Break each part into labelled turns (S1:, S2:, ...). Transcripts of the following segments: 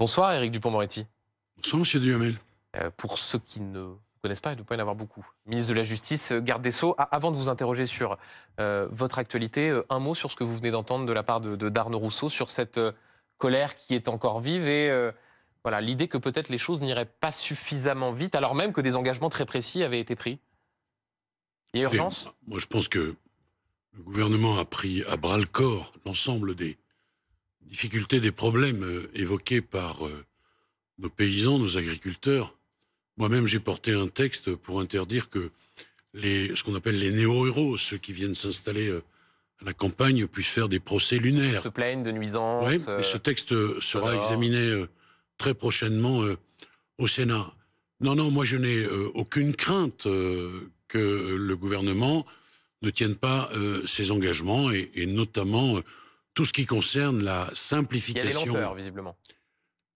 S1: Bonsoir Éric Dupond-Moretti.
S2: Bonsoir Monsieur Duhamel.
S1: Pour ceux qui ne vous connaissent pas, il ne doit pas y en avoir beaucoup. Ministre de la Justice, garde des Sceaux, avant de vous interroger sur votre actualité, un mot sur ce que vous venez d'entendre de la part d'Arnaud Rousseau, sur cette colère qui est encore vive et voilà, l'idée que peut-être les choses n'iraient pas suffisamment vite, alors même que des engagements très précis avaient été pris. Il y a urgence ?
S2: Moi je pense que le gouvernement a pris à bras-le-corps l'ensemble des difficultés, des problèmes évoqués par nos paysans, nos agriculteurs. Moi-même, j'ai porté un texte pour interdire que ce qu'on appelle les néo-ruraux, ceux qui viennent s'installer à la campagne, puissent faire des procès lunaires.
S1: Se plaignent de nuisances.
S2: Oui, et ce texte sera examiné très prochainement au Sénat. Non, moi je n'ai aucune crainte que le gouvernement ne tienne pas ses engagements et notamment tout ce qui concerne la simplification.
S1: Il y a des lenteurs, visiblement.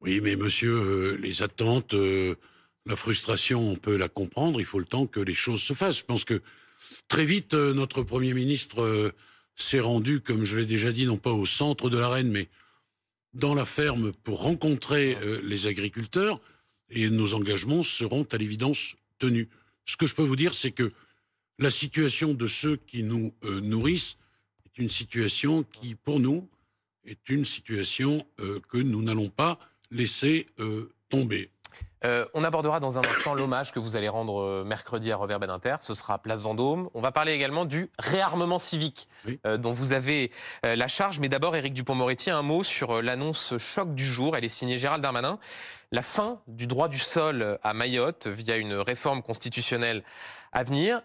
S2: Oui, mais monsieur, les attentes, la frustration, on peut la comprendre. Il faut le temps que les choses se fassent. Je pense que très vite, notre Premier ministre s'est rendu, comme je l'ai déjà dit, non pas au centre de l'arène, mais dans la ferme pour rencontrer les agriculteurs. Et nos engagements seront à l'évidence tenus. Ce que je peux vous dire, c'est que la situation de ceux qui nous nourrissent est une situation qui, pour nous, est une situation que nous n'allons pas laisser tomber.
S1: On abordera dans un instant l'hommage que vous allez rendre mercredi à Robert Badinter. Ce sera Place Vendôme. On va parler également du réarmement civique dont vous avez la charge. Mais d'abord, Éric Dupond-Moretti, un mot sur l'annonce choc du jour. Elle est signée Gérald Darmanin. La fin du droit du sol à Mayotte via une réforme constitutionnelle à venir.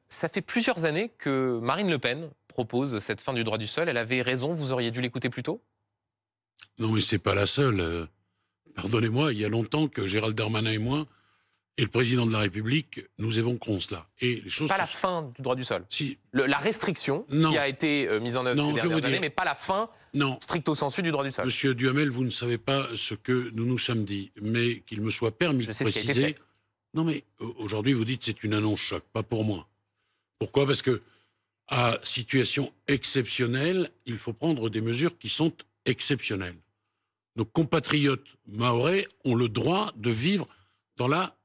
S1: Ça fait plusieurs années que Marine Le Pen propose cette fin du droit du sol. Elle avait raison, vous auriez dû l'écouter plus tôt ?
S2: Non, mais c'est pas la seule. Pardonnez-moi, il y a longtemps que Gérald Darmanin et moi, et le président de la République, nous évoquons cela. Et les choses
S1: pas la fin du droit du sol.
S2: Si.
S1: La restriction qui a été mise en œuvre ces dernières années, mais pas la fin stricto sensu du droit du sol.
S2: Monsieur Duhamel, vous ne savez pas ce que nous nous sommes dit, mais qu'il me soit permis de préciser. Non, mais aujourd'hui, vous dites c'est une annonce choc, pas pour moi. Pourquoi ? Parce que à situation exceptionnelle, il faut prendre des mesures qui sont exceptionnelles. Nos compatriotes mahorais ont le droit de vivre dans la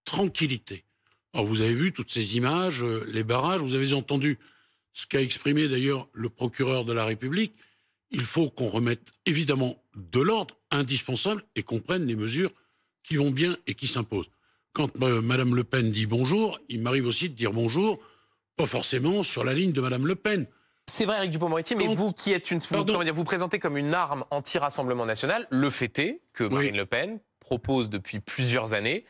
S2: tranquillité. Alors vous avez vu toutes ces images, les barrages, vous avez entendu ce qu'a exprimé d'ailleurs le procureur de la République. Il faut qu'on remette évidemment de l'ordre indispensable et qu'on prenne les mesures qui vont bien et qui s'imposent. Quand Madame Le Pen dit bonjour, il m'arrive aussi de dire bonjour, pas forcément sur la ligne de Madame Le Pen.
S1: C'est vrai, Éric Dupond-Moretti, mais vous qui êtes vous présentez comme une arme anti-Rassemblement national, le fait est que Marine Le Pen propose depuis plusieurs années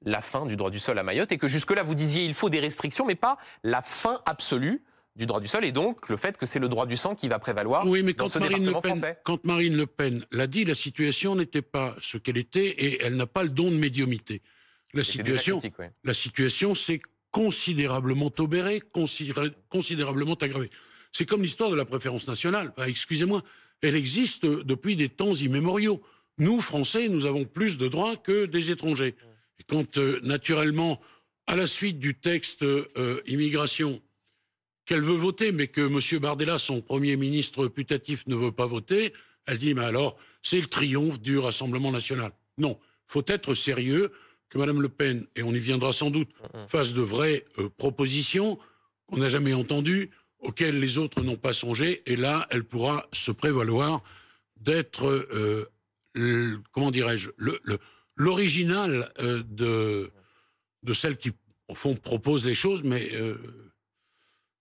S1: la fin du droit du sol à Mayotte et que jusque-là, vous disiez il faut des restrictions, mais pas la fin absolue du droit du sol et donc le fait que c'est le droit du sang qui va prévaloir dans ce département français.
S2: Quand Marine Le Pen l'a dit, la situation n'était pas ce qu'elle était et elle n'a pas le don de médiumnité. La situation s'est considérablement obérée, considérablement aggravée. C'est comme l'histoire de la préférence nationale. Excusez-moi, elle existe depuis des temps immémoriaux. Nous, Français, nous avons plus de droits que des étrangers. Et quand, naturellement, à la suite du texte immigration, qu'elle veut voter, mais que M. Bardella, son Premier ministre putatif, ne veut pas voter, elle dit, mais alors, c'est le triomphe du Rassemblement national. Non, il faut être sérieux, que Mme Le Pen, et on y viendra sans doute, fasse de vraies propositions qu'on n'a jamais entendues, auxquelles les autres n'ont pas songé, et là, elle pourra se prévaloir d'être, comment dirais-je, l'original de celle qui, au fond, propose les choses, mais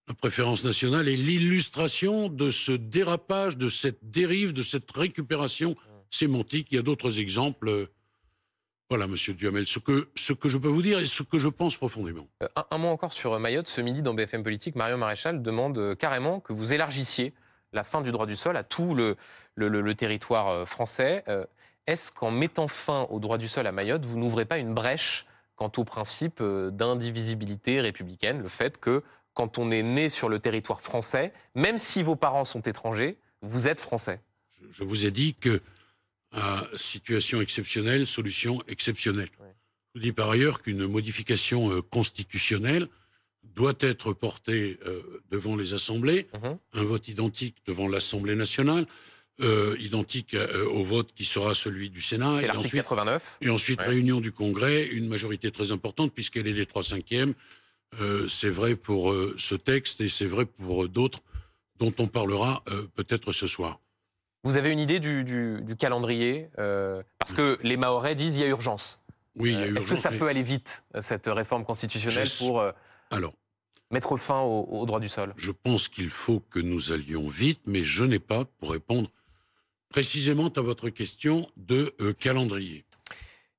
S2: la préférence nationale est l'illustration de ce dérapage, de cette dérive, de cette récupération sémantique. Il y a d'autres exemples. Voilà, monsieur Duhamel, ce que je peux vous dire et ce que je pense profondément.
S1: Un mot encore sur Mayotte. Ce midi, dans BFM Politique, Marion Maréchal demande carrément que vous élargissiez la fin du droit du sol à tout le territoire français. Est-ce qu'en mettant fin au droit du sol à Mayotte, vous n'ouvrez pas une brèche quant au principe d'indivisibilité républicaine, le fait que quand on est né sur le territoire français, même si vos parents sont étrangers, vous êtes français ?
S2: Je vous ai dit que à situation exceptionnelle, solution exceptionnelle. Je vous dis par ailleurs qu'une modification constitutionnelle doit être portée devant les assemblées, un vote identique devant l'Assemblée nationale. identique au vote qui sera celui du Sénat.
S1: C'est l'article 89.
S2: Et ensuite, réunion du Congrès, une majorité très importante, puisqu'elle est des 3/5. C'est vrai pour ce texte et c'est vrai pour d'autres dont on parlera peut-être ce soir.
S1: Vous avez une idée du calendrier parce que les Mahorais disent qu'il y a urgence.
S2: Oui, il y a urgence.
S1: Est-ce que ça peut aller vite, cette réforme constitutionnelle, pour mettre fin au droit du sol?
S2: Je pense qu'il faut que nous allions vite, mais je n'ai pas, pour répondre précisément à votre question, de calendrier.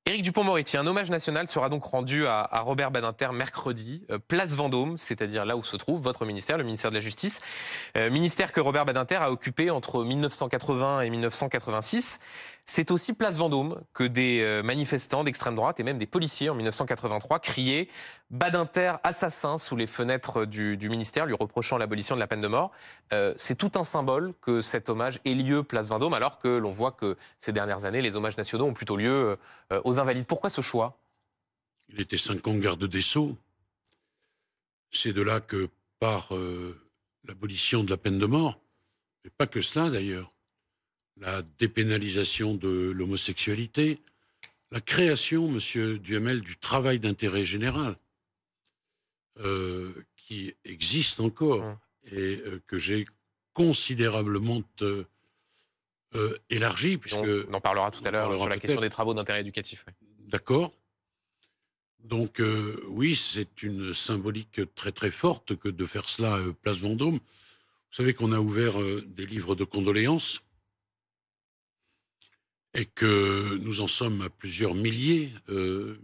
S1: Éric Dupond-Moretti, un hommage national sera donc rendu à Robert Badinter mercredi, place Vendôme, c'est-à-dire là où se trouve votre ministère, le ministère de la Justice. Ministère que Robert Badinter a occupé entre 1980 et 1986. C'est aussi place Vendôme que des manifestants d'extrême droite et même des policiers en 1983 criaient « Badinter assassin » sous les fenêtres du ministère, lui reprochant l'abolition de la peine de mort. C'est tout un symbole que cet hommage ait lieu place Vendôme, alors que l'on voit que ces dernières années, les hommages nationaux ont plutôt lieu aux Invalides. Pourquoi ce choix?
S2: Il était 5 ans garde des Sceaux. C'est de là que part l'abolition de la peine de mort, mais pas que cela d'ailleurs. La dépénalisation de l'homosexualité, la création, monsieur Duhamel, du travail d'intérêt général, qui existe encore et que j'ai considérablement élargi. Puisque
S1: on en parlera tout à l'heure sur la question des travaux d'intérêt éducatif. Ouais.
S2: D'accord. Donc oui, c'est une symbolique très très forte que de faire cela place Vendôme. Vous savez qu'on a ouvert des livres de condoléances et que nous en sommes à plusieurs milliers de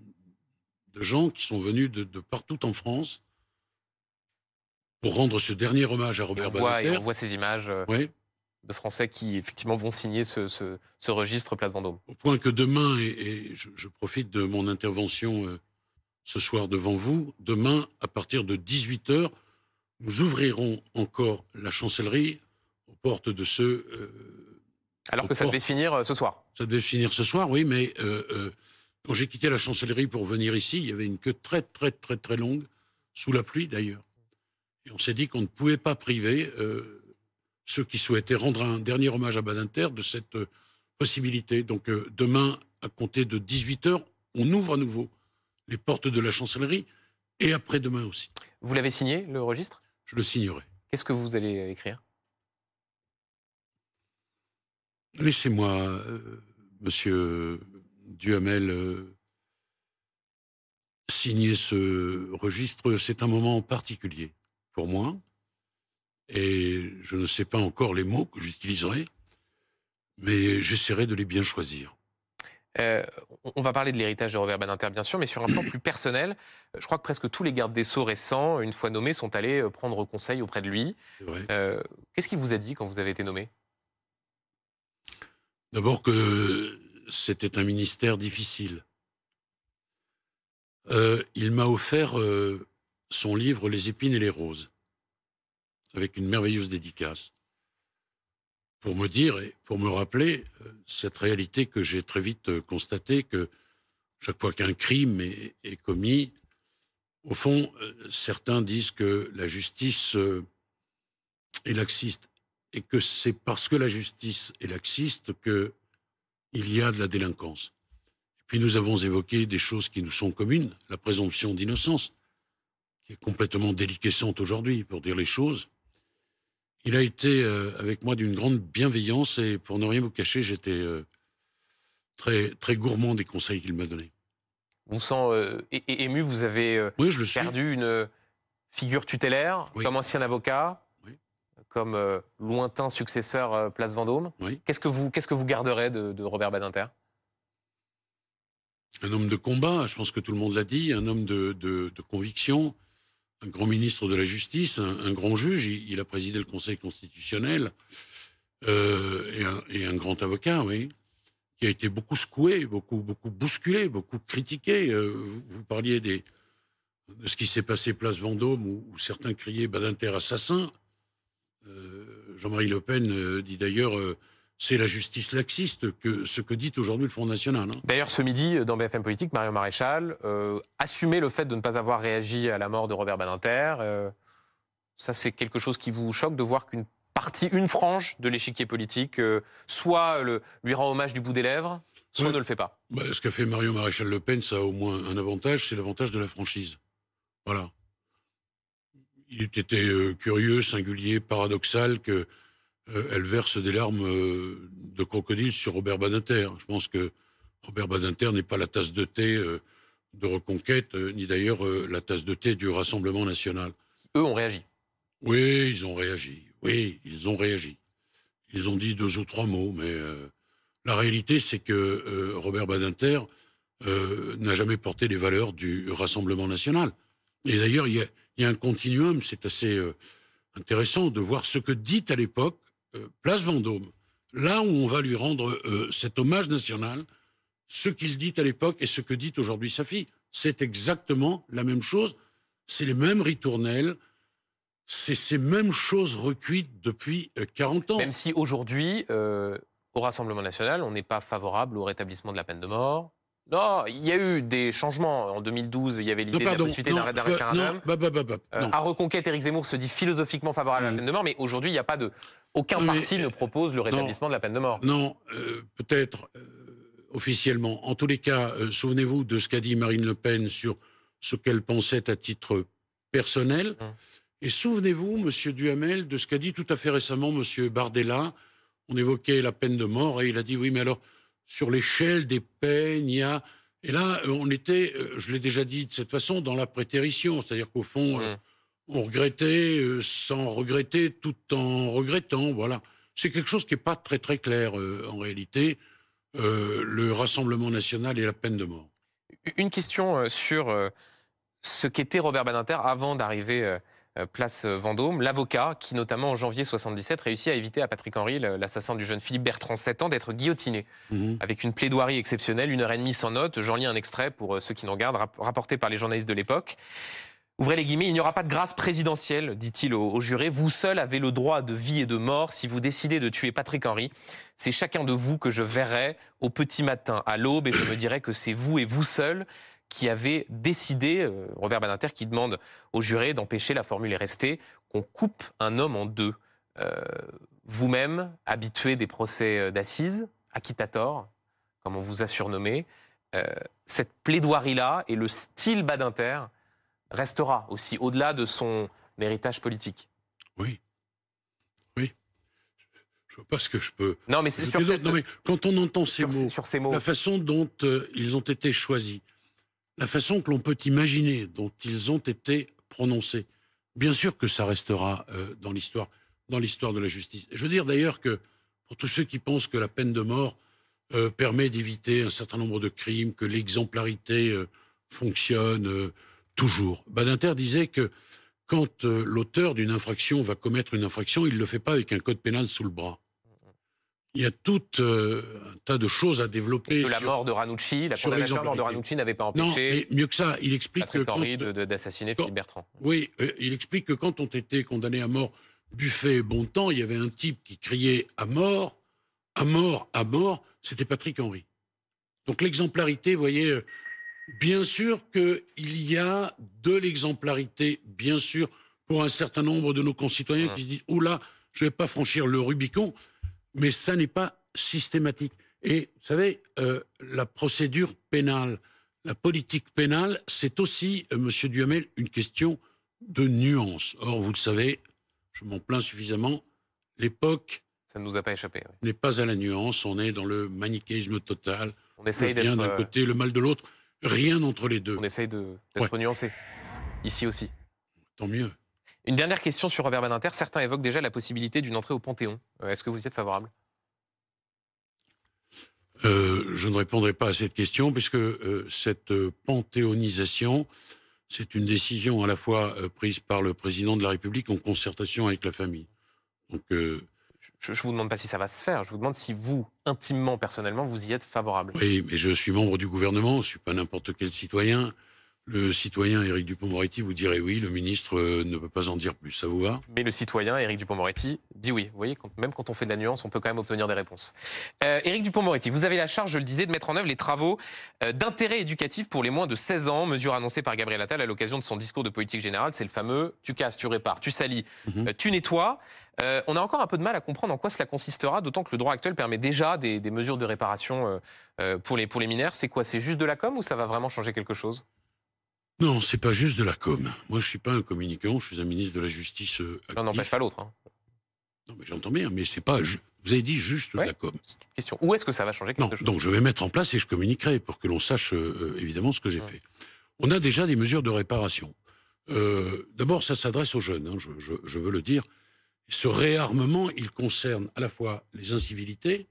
S2: gens qui sont venus de partout en France pour rendre ce dernier hommage à Robert Badinter.
S1: Et on voit ces images de Français qui effectivement vont signer ce registre place Vendôme.
S2: Au point que demain, et je profite de mon intervention ce soir devant vous, demain à partir de 18 h, nous ouvrirons encore la chancellerie aux portes de ce...
S1: Alors que ça devait finir ce soir.
S2: Ça devait finir ce soir, oui, mais quand j'ai quitté la chancellerie pour venir ici, il y avait une queue très, très, très, très longue, sous la pluie d'ailleurs. Et on s'est dit qu'on ne pouvait pas priver ceux qui souhaitaient rendre un dernier hommage à Badinter de cette possibilité. Donc demain, à compter de 18 h, on ouvre à nouveau les portes de la chancellerie et après-demain aussi.
S1: Vous l'avez signé, le registre?
S2: Je le signerai.
S1: Qu'est-ce que vous allez écrire?
S2: Laissez-moi, monsieur Duhamel, signer ce registre. C'est un moment particulier pour moi. Et je ne sais pas encore les mots que j'utiliserai, mais j'essaierai de les bien choisir.
S1: On va parler de l'héritage de Robert Badinter, bien sûr, mais sur un plan plus personnel, je crois que presque tous les gardes des Sceaux récents, une fois nommés, sont allés prendre conseil auprès de lui.
S2: C'est vrai.
S1: Qu'est-ce qu'il vous a dit quand vous avez été nommé?
S2: D'abord que c'était un ministère difficile. Il m'a offert son livre « Les épines et les roses », avec une merveilleuse dédicace, pour me dire et pour me rappeler cette réalité que j'ai très vite constatée, que chaque fois qu'un crime est commis, au fond, certains disent que la justice est laxiste, et que c'est parce que la justice est laxiste qu'il y a de la délinquance. Et puis nous avons évoqué des choses qui nous sont communes, la présomption d'innocence, qui est complètement déliquescente aujourd'hui, pour dire les choses. Il a été avec moi d'une grande bienveillance et pour ne rien vous cacher, j'étais très, très gourmand des conseils qu'il m'a donnés.
S1: Vous sent ému, vous avez
S2: oui, je le
S1: perdu une figure tutélaire, comme ancien avocat, comme lointain successeur place Vendôme. Qu'est-ce que vous garderez de Robert Badinter?
S2: Un homme de combat, je pense que tout le monde l'a dit, un homme de conviction, un grand ministre de la Justice, un grand juge, il a présidé le Conseil constitutionnel, et un grand avocat, oui, qui a été beaucoup secoué, beaucoup bousculé, beaucoup critiqué. Vous parliez de ce qui s'est passé place Vendôme, où certains criaient Badinter assassin. Jean-Marie Le Pen dit d'ailleurs c'est la justice laxiste, ce que dit aujourd'hui le Front National. Hein.
S1: D'ailleurs, ce midi, dans BFM Politique, Marion Maréchal assumait le fait de ne pas avoir réagi à la mort de Robert Badinter. Ça, c'est quelque chose qui vous choque de voir qu'une partie, une frange de l'échiquier politique, soit lui rend hommage du bout des lèvres, soit ne le fait pas.
S2: Ce qu'a fait Marion Maréchal Le Pen, ça a au moins un avantage, c'est l'avantage de la franchise. Voilà. Il était curieux, singulier, paradoxal qu'elle verse des larmes de crocodile sur Robert Badinter. Je pense que Robert Badinter n'est pas la tasse de thé de Reconquête, ni d'ailleurs la tasse de thé du Rassemblement national.
S1: Eux ont réagi.
S2: Oui, ils ont réagi. Oui, ils ont réagi. Ils ont dit 2 ou 3 mots, mais la réalité, c'est que Robert Badinter n'a jamais porté les valeurs du Rassemblement national. Et d'ailleurs, il y a un continuum, c'est assez intéressant de voir ce que dit à l'époque Place Vendôme, là où on va lui rendre cet hommage national, ce qu'il dit à l'époque et ce que dit aujourd'hui sa fille. C'est exactement la même chose, c'est les mêmes ritournelles, c'est ces mêmes choses recuites depuis 40 ans.
S1: Même si aujourd'hui, au Rassemblement national, on n'est pas favorable au rétablissement de la peine de mort. Non, il y a eu des changements. En 2012, il y avait l'idée de la possibilité d'un référendum. À Reconquête, Éric Zemmour se dit philosophiquement favorable à la peine de mort, mais aujourd'hui, il n'y a pas de... Aucun parti ne propose le rétablissement de la peine de mort.
S2: Non, peut-être officiellement. En tous les cas, souvenez-vous de ce qu'a dit Marine Le Pen sur ce qu'elle pensait à titre personnel. Et souvenez-vous, Monsieur Duhamel, de ce qu'a dit tout à fait récemment Monsieur Bardella. On évoquait la peine de mort et il a dit oui, mais alors sur l'échelle des peines, il y a... Et là, on était, je l'ai déjà dit de cette façon, dans la prétérition. C'est-à-dire qu'au fond, on regrettait sans regretter, tout en regrettant. Voilà. C'est quelque chose qui n'est pas très très clair en réalité, le Rassemblement national et la peine de mort.
S1: Une question sur ce qu'était Robert Badinter avant d'arriver... place Vendôme, l'avocat qui, notamment en janvier 1977, réussit à éviter à Patrick Henry, l'assassin du jeune Philippe Bertrand, 7 ans, d'être guillotiné. Avec une plaidoirie exceptionnelle, 1h30 sans note. J'en lis un extrait pour ceux qui nous regardent, rapporté par les journalistes de l'époque. Ouvrez les guillemets, il n'y aura pas de grâce présidentielle, dit-il au juré. Vous seul avez le droit de vie et de mort. Si vous décidez de tuer Patrick Henry, c'est chacun de vous que je verrai au petit matin, à l'aube, et je me dirai que c'est vous et vous seul qui avait décidé, Robert Badinter, qui demande au juré d'empêcher, la formule est restée, qu'on coupe un homme en 2. Vous-même, habitué des procès d'assises, acquittator, comme on vous a surnommé, cette plaidoirie-là et le style Badinter restera aussi, au-delà de son héritage politique.
S2: Oui. Oui. Je ne vois pas ce que je peux...
S1: Non, mais c'est sur cette...
S2: Non, mais quand on entend ces mots, la façon dont ils ont été choisis, la façon que l'on peut imaginer dont ils ont été prononcés, bien sûr que ça restera dans l'histoire de la justice. Je veux dire d'ailleurs que pour tous ceux qui pensent que la peine de mort permet d'éviter un certain nombre de crimes, que l'exemplarité fonctionne toujours. Badinter disait que quand l'auteur d'une infraction va commettre une infraction, il ne le fait pas avec un code pénal sous le bras. Il y a tout un tas de choses à développer.
S1: La mort de Ranucci, la condamnation à la mort de Ranucci n'avait pas empêché.
S2: Non, mais mieux que ça, il explique
S1: Patrick Henry d'assassiner Philippe Bertrand.
S2: Oui, il explique que quand on était condamné à mort, Buffet et Bontemps, il y avait un type qui criait à mort, à mort, à mort. C'était Patrick Henry. Donc l'exemplarité, vous voyez, bien sûr qu'il y a de l'exemplarité, bien sûr, pour un certain nombre de nos concitoyens qui se disent « Oula, je ne vais pas franchir le Rubicon ». Mais ça n'est pas systématique. Et vous savez, la procédure pénale, la politique pénale, c'est aussi, Monsieur Duhamel, une question de nuance. Or, vous le savez, je m'en plains suffisamment, l'époque...
S1: Ça ne nous a pas échappé. Oui.
S2: N'est pas à la nuance, on est dans le manichéisme total.
S1: On essaye
S2: le bien d'un côté, le mal de l'autre, rien entre les deux.
S1: On essaye d'être nuancé, ici aussi.
S2: Tant mieux.
S1: Une dernière question sur Robert Badinter. Certains évoquent déjà la possibilité d'une entrée au Panthéon. Est-ce que vous y êtes favorable ?
S2: Je ne répondrai pas à cette question, puisque cette panthéonisation, c'est une décision à la fois prise par le président de la République en concertation avec la famille. Donc,
S1: je ne vous demande pas si ça va se faire, je vous demande si vous, intimement, personnellement, vous y êtes favorable.
S2: Oui, mais je suis membre du gouvernement, je ne suis pas n'importe quel citoyen. Le citoyen Éric Dupond-Moretti vous dirait oui, le ministre ne peut pas en dire plus. Ça vous va?
S1: Mais le citoyen Éric Dupond-Moretti dit oui. Vous voyez, même quand on fait de la nuance, on peut quand même obtenir des réponses. Éric Dupond-Moretti, vous avez la charge, je le disais, de mettre en œuvre les travaux d'intérêt éducatif pour les moins de 16 ans, mesure annoncée par Gabriel Attal à l'occasion de son discours de politique générale. C'est le fameux « tu casses, tu répares, tu salis, tu nettoies ». On a encore un peu de mal à comprendre en quoi cela consistera, d'autant que le droit actuel permet déjà des mesures de réparation pour les mineurs. C'est quoi? C'est juste de la com ou ça va vraiment changer quelque chose?
S2: Non, c'est pas juste de la com. Moi, je suis pas un communicant, je suis un ministre de la Justice actif.
S1: L'un n'empêche pas l'autre. Hein.
S2: Non, mais j'entends bien, mais c'est pas... Vous avez dit juste de la com.
S1: C'est une question. Où est-ce que ça va changer quelque chose?
S2: Donc, je vais mettre en place et je communiquerai pour que l'on sache évidemment ce que j'ai fait. On a déjà des mesures de réparation. D'abord, ça s'adresse aux jeunes, hein, je veux le dire. Ce réarmement, il concerne à la fois les incivilités,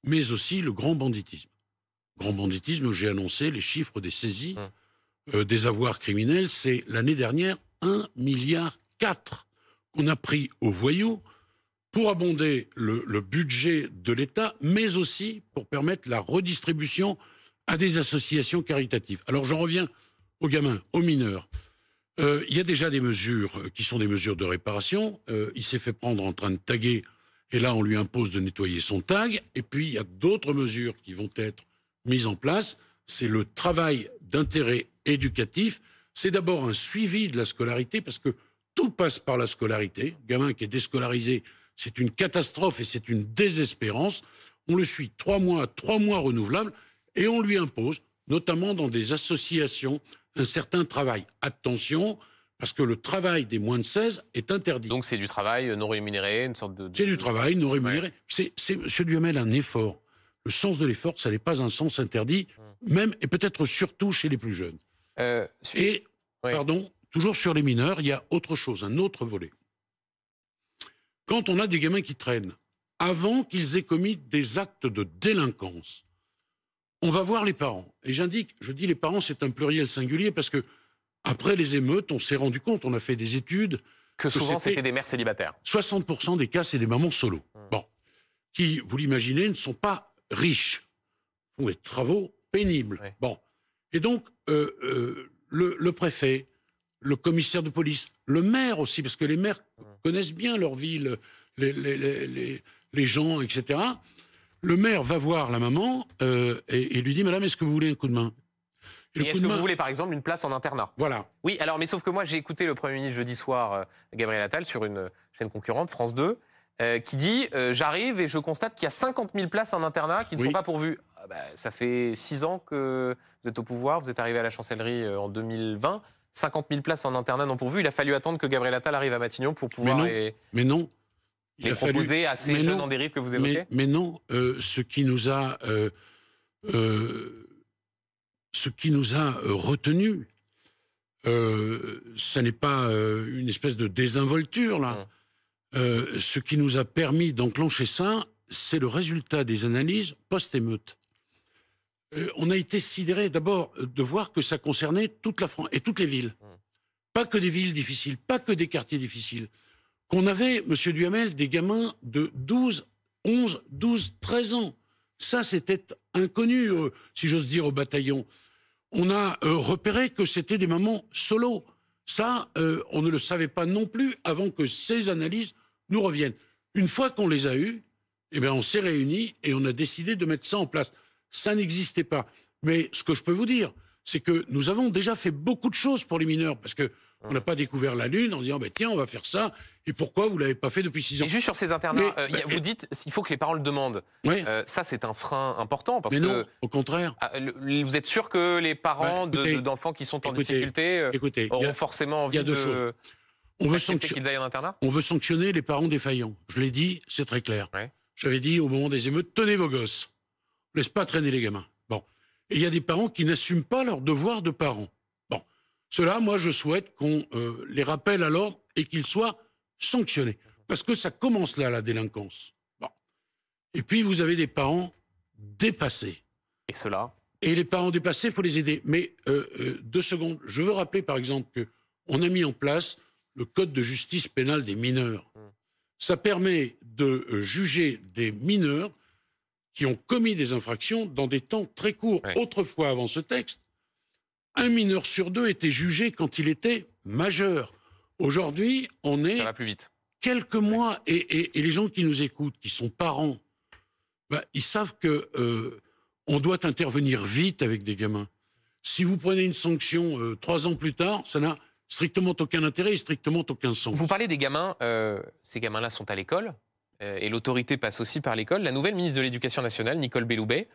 S2: mais aussi le grand banditisme. Grand banditisme, j'ai annoncé les chiffres des saisies des avoirs criminels. C'est l'année dernière 1,4 milliard qu'on a pris aux voyous pour abonder le budget de l'État, mais aussi pour permettre la redistribution à des associations caritatives. Alors j'en reviens aux gamins, aux mineurs. Il y a déjà des mesures qui sont des mesures de réparation. Il s'est fait prendre en train de taguer et là on lui impose de nettoyer son tag. Et puis il y a d'autres mesures qui vont être mises en place. C'est le travail d'intérêt éducatif. C'est d'abord un suivi de la scolarité parce que tout passe par la scolarité. Gamin qui est déscolarisé, c'est une catastrophe et c'est une désespérance. On le suit 3 mois renouvelables et on lui impose, notamment dans des associations, un certain travail. Attention, parce que le travail des moins de 16 est interdit.
S1: Donc c'est du travail non rémunéré, une sorte de...
S2: C'est du travail non rémunéré. Ouais. C'est, M. Duhamel, un effort. Le sens de l'effort, ça n'est pas un sens interdit, même et peut-être surtout chez les plus jeunes. Pardon, toujours sur les mineurs, il y a autre chose, un autre volet. Quand on a des gamins qui traînent, avant qu'ils aient commis des actes de délinquance, on va voir les parents. Et je dis les parents, c'est un pluriel singulier parce que après les émeutes, on s'est rendu compte, on a fait des études...
S1: Que souvent, c'était des mères célibataires.
S2: 60% des cas, c'est des mamans solo. Bon, qui, vous l'imaginez, ne sont pas riches, font des travaux pénibles. Ouais. Bon, et donc, le préfet, le commissaire de police, le maire aussi, parce que les maires connaissent bien leur ville, les gens, etc., le maire va voir la maman et lui dit « Madame, est-ce que vous voulez un coup de main ?»
S1: Et est-ce que vous voulez, par exemple, une place en internat?
S2: Voilà.
S1: Oui, alors, mais sauf que moi, j'ai écouté le Premier ministre jeudi soir, Gabriel Attal, sur une chaîne concurrente, France 2, qui dit j'arrive et je constate qu'il y a 50 000 places en internat qui ne sont pas pourvues. Ah bah, ça fait 6 ans que vous êtes au pouvoir, vous êtes arrivé à la chancellerie en 2020. 50 000 places en internat non pourvues. Il a fallu attendre que Gabriel Attal arrive à Matignon pour pouvoir
S2: les
S1: proposer à ces jeunes en dérive que vous évoquez.
S2: Mais non, ce qui nous a retenu, ça n'est pas une espèce de désinvolture, là. Ce qui nous a permis d'enclencher ça, c'est le résultat des analyses post-émeute. On a été sidérés d'abord de voir que ça concernait toute la France et toutes les villes. Pas que des villes difficiles, pas que des quartiers difficiles. Qu'on avait, M. Duhamel, des gamins de 12, 11, 12, 13 ans. Ça, c'était inconnu, si j'ose dire, au bataillon. On a repéré que c'était des mamans solo. Ça, on ne le savait pas non plus avant que ces analyses nous reviennent. Une fois qu'on les a eues, eh bien, on s'est réunis et on a décidé de mettre ça en place. Ça n'existait pas. Mais ce que je peux vous dire, c'est que nous avons déjà fait beaucoup de choses pour les mineurs, parce qu'on n'a pas découvert la Lune en disant bah, « tiens, on va faire ça ». Et pourquoi vous ne l'avez pas fait depuis 6 ans?
S1: Et juste sur ces internats, vous dites qu'il faut que les parents le demandent. Ça, c'est un frein important. Parce
S2: non, au contraire.
S1: Vous êtes sûr que les parents d'enfants qui sont en difficulté auront forcément envie qu'ils aillent en internat?
S2: On veut sanctionner les parents défaillants. Je l'ai dit, c'est très clair. J'avais dit au moment des émeutes, tenez vos gosses. Laisse pas traîner les gamins. Bon. Et il y a des parents qui n'assument pas leur devoir de parents. Bon. Ceux-là, moi, je souhaite qu'on les rappelle à l'ordre et qu'ils soient sanctionnés. Parce que ça commence là, la délinquance. Bon. Et puis, vous avez des parents dépassés.
S1: Et ceux-là?
S2: Et les parents dépassés, il faut les aider. Mais 2 secondes. Je veux rappeler, par exemple, qu'on a mis en place le Code de justice pénale des mineurs. Ça permet de juger des mineurs qui ont commis des infractions dans des temps très courts. Autrefois, avant ce texte, Un mineur sur 2 était jugé quand il était majeur. Aujourd'hui, on est...
S1: Ça va plus vite.
S2: Quelques mois, et les gens qui nous écoutent, qui sont parents, ils savent que on doit intervenir vite avec des gamins. Si vous prenez une sanction 3 ans plus tard, ça n'a strictement aucun intérêt et strictement aucun sens.
S1: Vous parlez des gamins, ces gamins-là sont à l'école, et l'autorité passe aussi par l'école. La nouvelle ministre de l'Éducation nationale, Nicole Belloubet,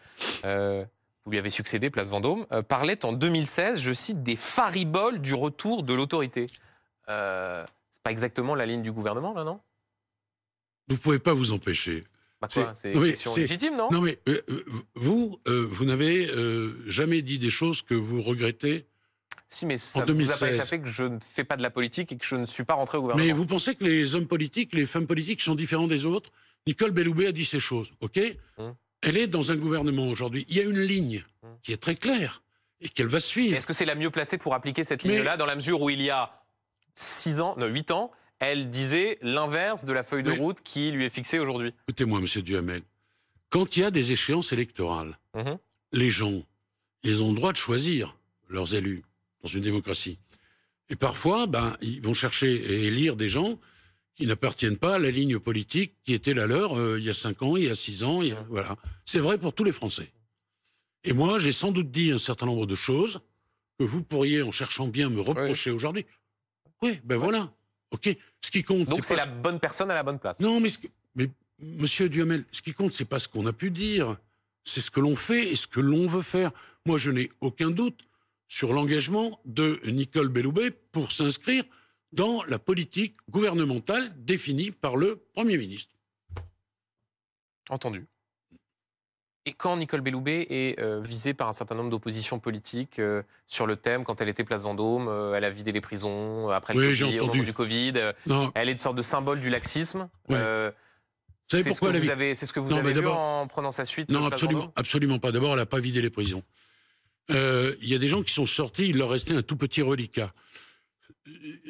S1: vous lui avez succédé, place Vendôme, parlait en 2016, je cite, des fariboles du retour de l'autorité. C'est pas exactement la ligne du gouvernement, là, non?
S2: Vous pouvez pas vous empêcher.
S1: Bah quoi, c'est une question légitime, non?
S2: Non, mais vous n'avez jamais dit des choses que vous regrettez?
S1: Si, mais ça ne vous a pas échappé que je ne fais pas de la politique et que je ne suis pas rentré au gouvernement.
S2: Mais vous pensez que les hommes politiques, les femmes politiques sont différents des autres? Nicole Belloubet a dit ces choses, ok? Elle est dans un gouvernement aujourd'hui. Il y a une ligne qui est très claire et qu'elle va suivre.
S1: Est-ce que c'est la mieux placée pour appliquer cette ligne-là, dans la mesure où il y a 8 ans, elle disait l'inverse de la feuille de route qui lui est fixée aujourd'hui?
S2: Écoutez-moi, monsieur Duhamel, quand il y a des échéances électorales, les gens, ils ont le droit de choisir leurs élus dans une démocratie. Et parfois, ils vont chercher et élire des gens qui n'appartiennent pas à la ligne politique qui était la leur il y a 5 ans, il y a 6 ans. Voilà. C'est vrai pour tous les Français. Et moi, j'ai sans doute dit un certain nombre de choses que vous pourriez, en cherchant bien, me reprocher aujourd'hui. Oui, voilà. OK. Ce qui compte,
S1: donc c'est la bonne personne à la bonne place.
S2: Non, mais monsieur Duhamel, ce qui compte, c'est pas ce qu'on a pu dire. C'est ce que l'on fait et ce que l'on veut faire. Moi, je n'ai aucun doute sur l'engagement de Nicole Belloubet pour s'inscrire dans la politique gouvernementale définie par le Premier ministre.
S1: Entendu. Et quand Nicole Belloubet est visée par un certain nombre d'oppositions politiques sur le thème, quand elle était place Vendôme, elle a vidé les prisons après le Covid, au moment du Covid, elle est une sorte de symbole du laxisme.
S2: Vous savez pourquoi
S1: c'est ce que vous avez vu en prenant sa suite?
S2: Non, absolument pas. D'abord, elle n'a pas vidé les prisons. Il y a des gens qui sont sortis, il leur restait un tout petit reliquat.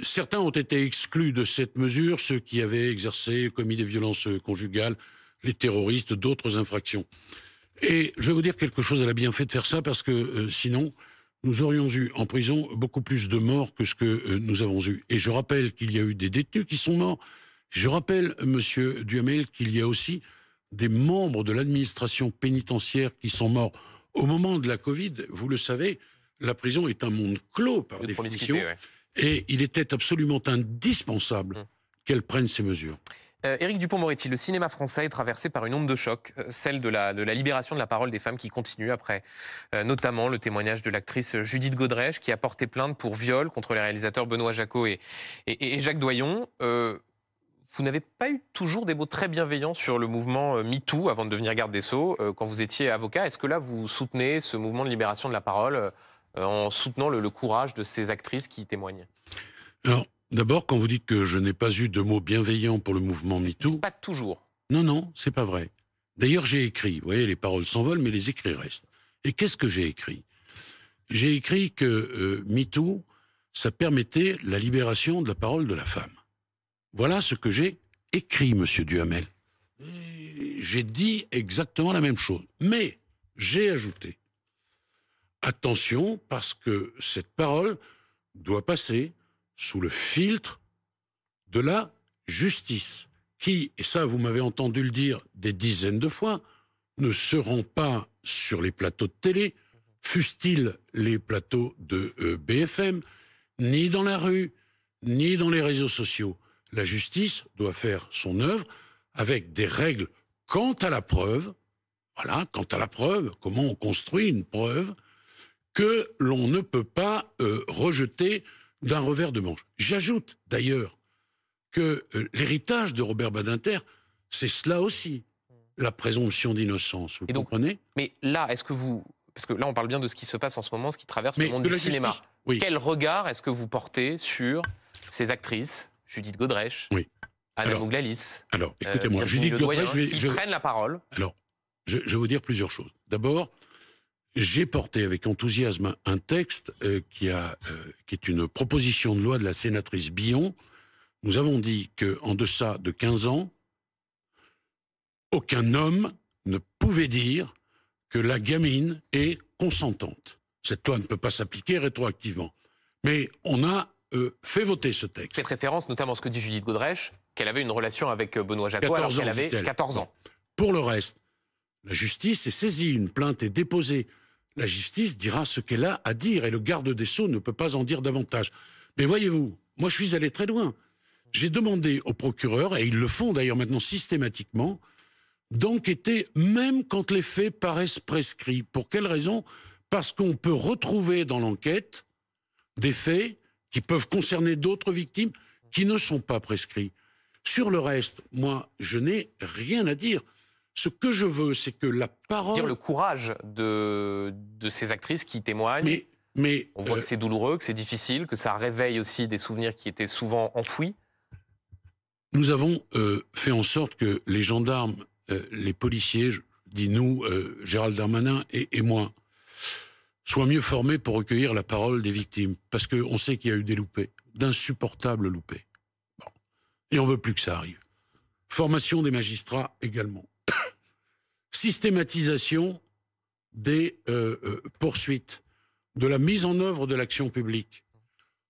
S2: Certains ont été exclus de cette mesure, ceux qui avaient commis des violences conjugales, les terroristes, d'autres infractions. Et je vais vous dire quelque chose, elle a bien fait de faire ça parce que sinon, nous aurions eu en prison beaucoup plus de morts que ce que nous avons eu. Et je rappelle qu'il y a eu des détenus qui sont morts. Je rappelle, monsieur Duhamel, qu'il y a aussi des membres de l'administration pénitentiaire qui sont morts. Au moment de la Covid, vous le savez, la prison est un monde clos par définition. Et il était absolument indispensable qu'elle prenne ces mesures.
S1: Éric Dupond-Moretti, le cinéma français est traversé par une onde de choc, celle de la libération de la parole des femmes qui continue après notamment le témoignage de l'actrice Judith Godrèche qui a porté plainte pour viol contre les réalisateurs Benoît Jacot et Jacques Doyon. Vous n'avez pas eu toujours des mots très bienveillants sur le mouvement MeToo avant de devenir garde des Sceaux quand vous étiez avocat. Est-ce que là vous soutenez ce mouvement de libération de la parole en soutenant le courage de ces actrices qui témoignent?
S2: Alors, d'abord, quand vous dites que je n'ai pas eu de mots bienveillants pour le mouvement MeToo...
S1: Pas toujours.
S2: Non, c'est pas vrai. D'ailleurs, j'ai écrit. Vous voyez, les paroles s'envolent, mais les écrits restent. Et qu'est-ce que j'ai écrit? J'ai écrit que MeToo, ça permettait la libération de la parole de la femme. Voilà ce que j'ai écrit, monsieur Duhamel. J'ai dit exactement la même chose. Mais j'ai ajouté, attention, parce que cette parole doit passer sous le filtre de la justice, qui, et ça vous m'avez entendu le dire des dizaines de fois, ne se rend pas sur les plateaux de télé, fussent-ils les plateaux de BFM, ni dans la rue, ni dans les réseaux sociaux. La justice doit faire son œuvre avec des règles quant à la preuve, voilà, quant à la preuve, comment on construit une preuve, que l'on ne peut pas rejeter d'un revers de manche. J'ajoute d'ailleurs que l'héritage de Robert Badinter, c'est cela aussi, la présomption d'innocence. Vous comprenez?
S1: Mais là, est-ce que vous... Parce que là, on parle bien de ce qui se passe en ce moment, ce qui traverse le monde du cinéma.
S2: Oui.
S1: Quel regard est-ce que vous portez sur ces actrices, Judith Godrèche, Anna Mouglalis,
S2: alors, écoutez-moi, Judith Godrèche,
S1: qui prennent la parole?
S2: Alors, je vais vous dire plusieurs choses. D'abord, j'ai porté avec enthousiasme un texte qui est une proposition de loi de la sénatrice Billon. Nous avons dit qu'en deçà de 15 ans, aucun homme ne pouvait dire que la gamine est consentante. Cette loi ne peut pas s'appliquer rétroactivement. Mais on a fait voter ce texte.
S1: Cette référence, notamment ce que dit Judith Godrèche, qu'elle avait une relation avec Benoît Jacquot alors qu'elle avait 14 ans.
S2: Pour le reste, la justice est saisie, une plainte est déposée. La justice dira ce qu'elle a à dire et le garde des Sceaux ne peut pas en dire davantage. Mais voyez-vous, moi je suis allé très loin. J'ai demandé au procureur, et ils le font d'ailleurs maintenant systématiquement, d'enquêter même quand les faits paraissent prescrits. Pour quelle raison? Parce qu'on peut retrouver dans l'enquête des faits qui peuvent concerner d'autres victimes qui ne sont pas prescrits. Sur le reste, moi, je n'ai rien à dire. Ce que je veux, c'est que la parole...
S1: Dire le courage de ces actrices qui témoignent.
S2: Mais
S1: on voit que c'est douloureux, que c'est difficile, que ça réveille aussi des souvenirs qui étaient souvent enfouis.
S2: Nous avons fait en sorte que les gendarmes, les policiers, je dis nous, Gérald Darmanin et moi, soient mieux formés pour recueillir la parole des victimes. Parce qu'on sait qu'il y a eu des loupés, d'insupportables loupés. Bon. Et on ne veut plus que ça arrive. Formation des magistrats également. Systématisation des poursuites, de la mise en œuvre de l'action publique.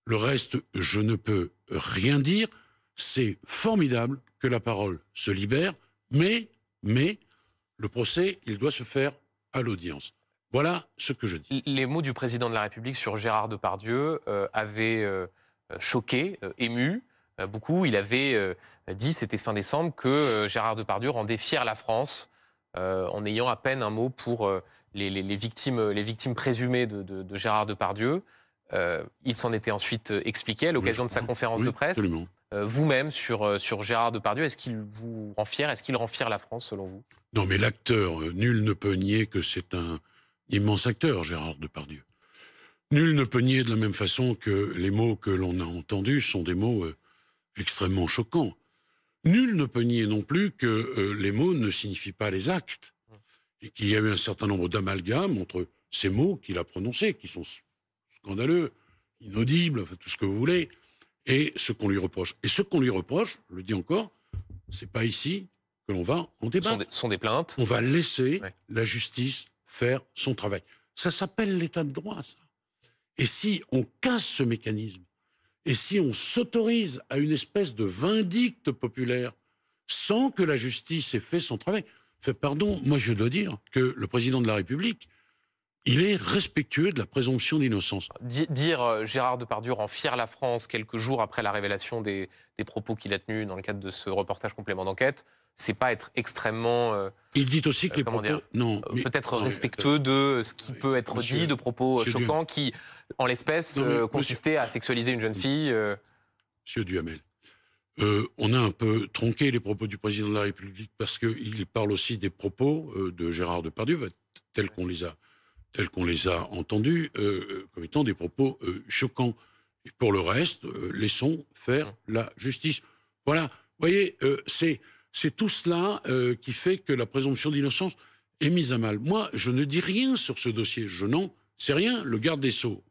S2: Le reste, je ne peux rien dire. C'est formidable que la parole se libère, mais le procès, il doit se faire à l'audience. Voilà ce que je dis.
S1: Les mots du président de la République sur Gérard Depardieu avaient choqué, ému beaucoup. Il avait dit, c'était fin décembre, que Gérard Depardieu rendait fière la France en ayant à peine un mot pour les victimes présumées de Gérard Depardieu. Il s'en était ensuite expliqué à l'occasion de sa conférence de presse. Vous-même, sur Gérard Depardieu, est-ce qu'il vous rend fier? Est-ce qu'il rend fier la France, selon vous?
S2: Non, mais l'acteur, nul ne peut nier que c'est un immense acteur, Gérard Depardieu. Nul ne peut nier de la même façon que les mots que l'on a entendus sont des mots extrêmement choquants. Nul ne peut nier non plus que les mots ne signifient pas les actes. Et qu'il y a eu un certain nombre d'amalgames entre ces mots qu'il a prononcés, qui sont scandaleux, inaudibles, enfin tout ce que vous voulez, et ce qu'on lui reproche. Et ce qu'on lui reproche, je le dis encore, c'est pas ici que l'on va en débattre.
S1: Ce sont des plaintes.
S2: On va laisser la justice faire son travail. Ça s'appelle l'état de droit, ça. Et si on casse ce mécanisme, et si on s'autorise à une espèce de vindicte populaire sans que la justice ait fait son travail, pardon, moi je dois dire que le président de la République, il est respectueux de la présomption d'innocence.
S1: Dire Gérard Depardieu rend fier la France quelques jours après la révélation des propos qu'il a tenus dans le cadre de ce reportage complément d'enquête, c'est pas être extrêmement...
S2: il dit aussi que les propos...
S1: peut-être respectueux de ce qui peut être dit, de propos choquants qui, en l'espèce, consistaient à sexualiser une jeune fille.
S2: Monsieur Duhamel, on a un peu tronqué les propos du président de la République parce qu'il parle aussi des propos de Gérard Depardieu, tels qu'on les a entendus, comme étant des propos choquants. Et pour le reste, laissons faire la justice. Voilà, vous voyez, c'est tout cela qui fait que la présomption d'innocence est mise à mal. Moi, je ne dis rien sur ce dossier, je n'en sais rien. Le garde des Sceaux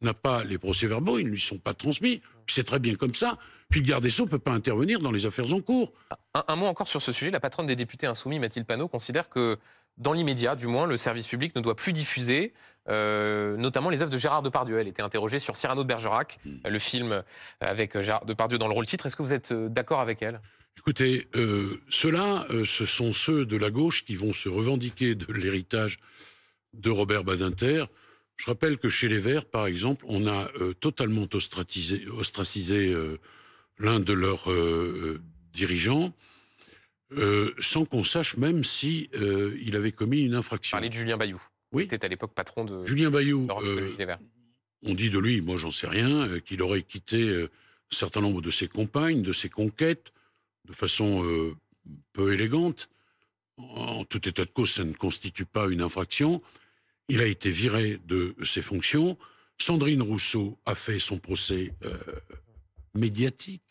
S2: n'a pas les procès-verbaux, ils ne lui sont pas transmis, c'est très bien comme ça. Puis le garde des Sceaux ne peut pas intervenir dans les affaires en cours.
S1: Un mot encore sur ce sujet. La patronne des députés insoumis, Mathilde Panot, considère que, dans l'immédiat, du moins, le service public ne doit plus diffuser, notamment les œuvres de Gérard Depardieu. Elle était interrogée sur Cyrano de Bergerac, le film avec Gérard Depardieu dans le rôle titre. Est-ce que vous êtes d'accord avec elle?
S2: Écoutez, ceux-là, ce sont ceux de la gauche qui vont se revendiquer de l'héritage de Robert Badinter. Je rappelle que chez les Verts, par exemple, on a totalement ostracisé l'un de leurs dirigeants, sans qu'on sache même si il avait commis une infraction.
S1: Vous parlez de Julien Bayou.
S2: Oui.
S1: Qui était à l'époque patron de
S2: Julien Bayou.
S1: Les Verts.
S2: On dit de lui, moi j'en sais rien, qu'il aurait quitté un certain nombre de ses compagnes, de ses conquêtes, de façon peu élégante. En tout état de cause, ça ne constitue pas une infraction. Il a été viré de ses fonctions. Sandrine Rousseau a fait son procès médiatique,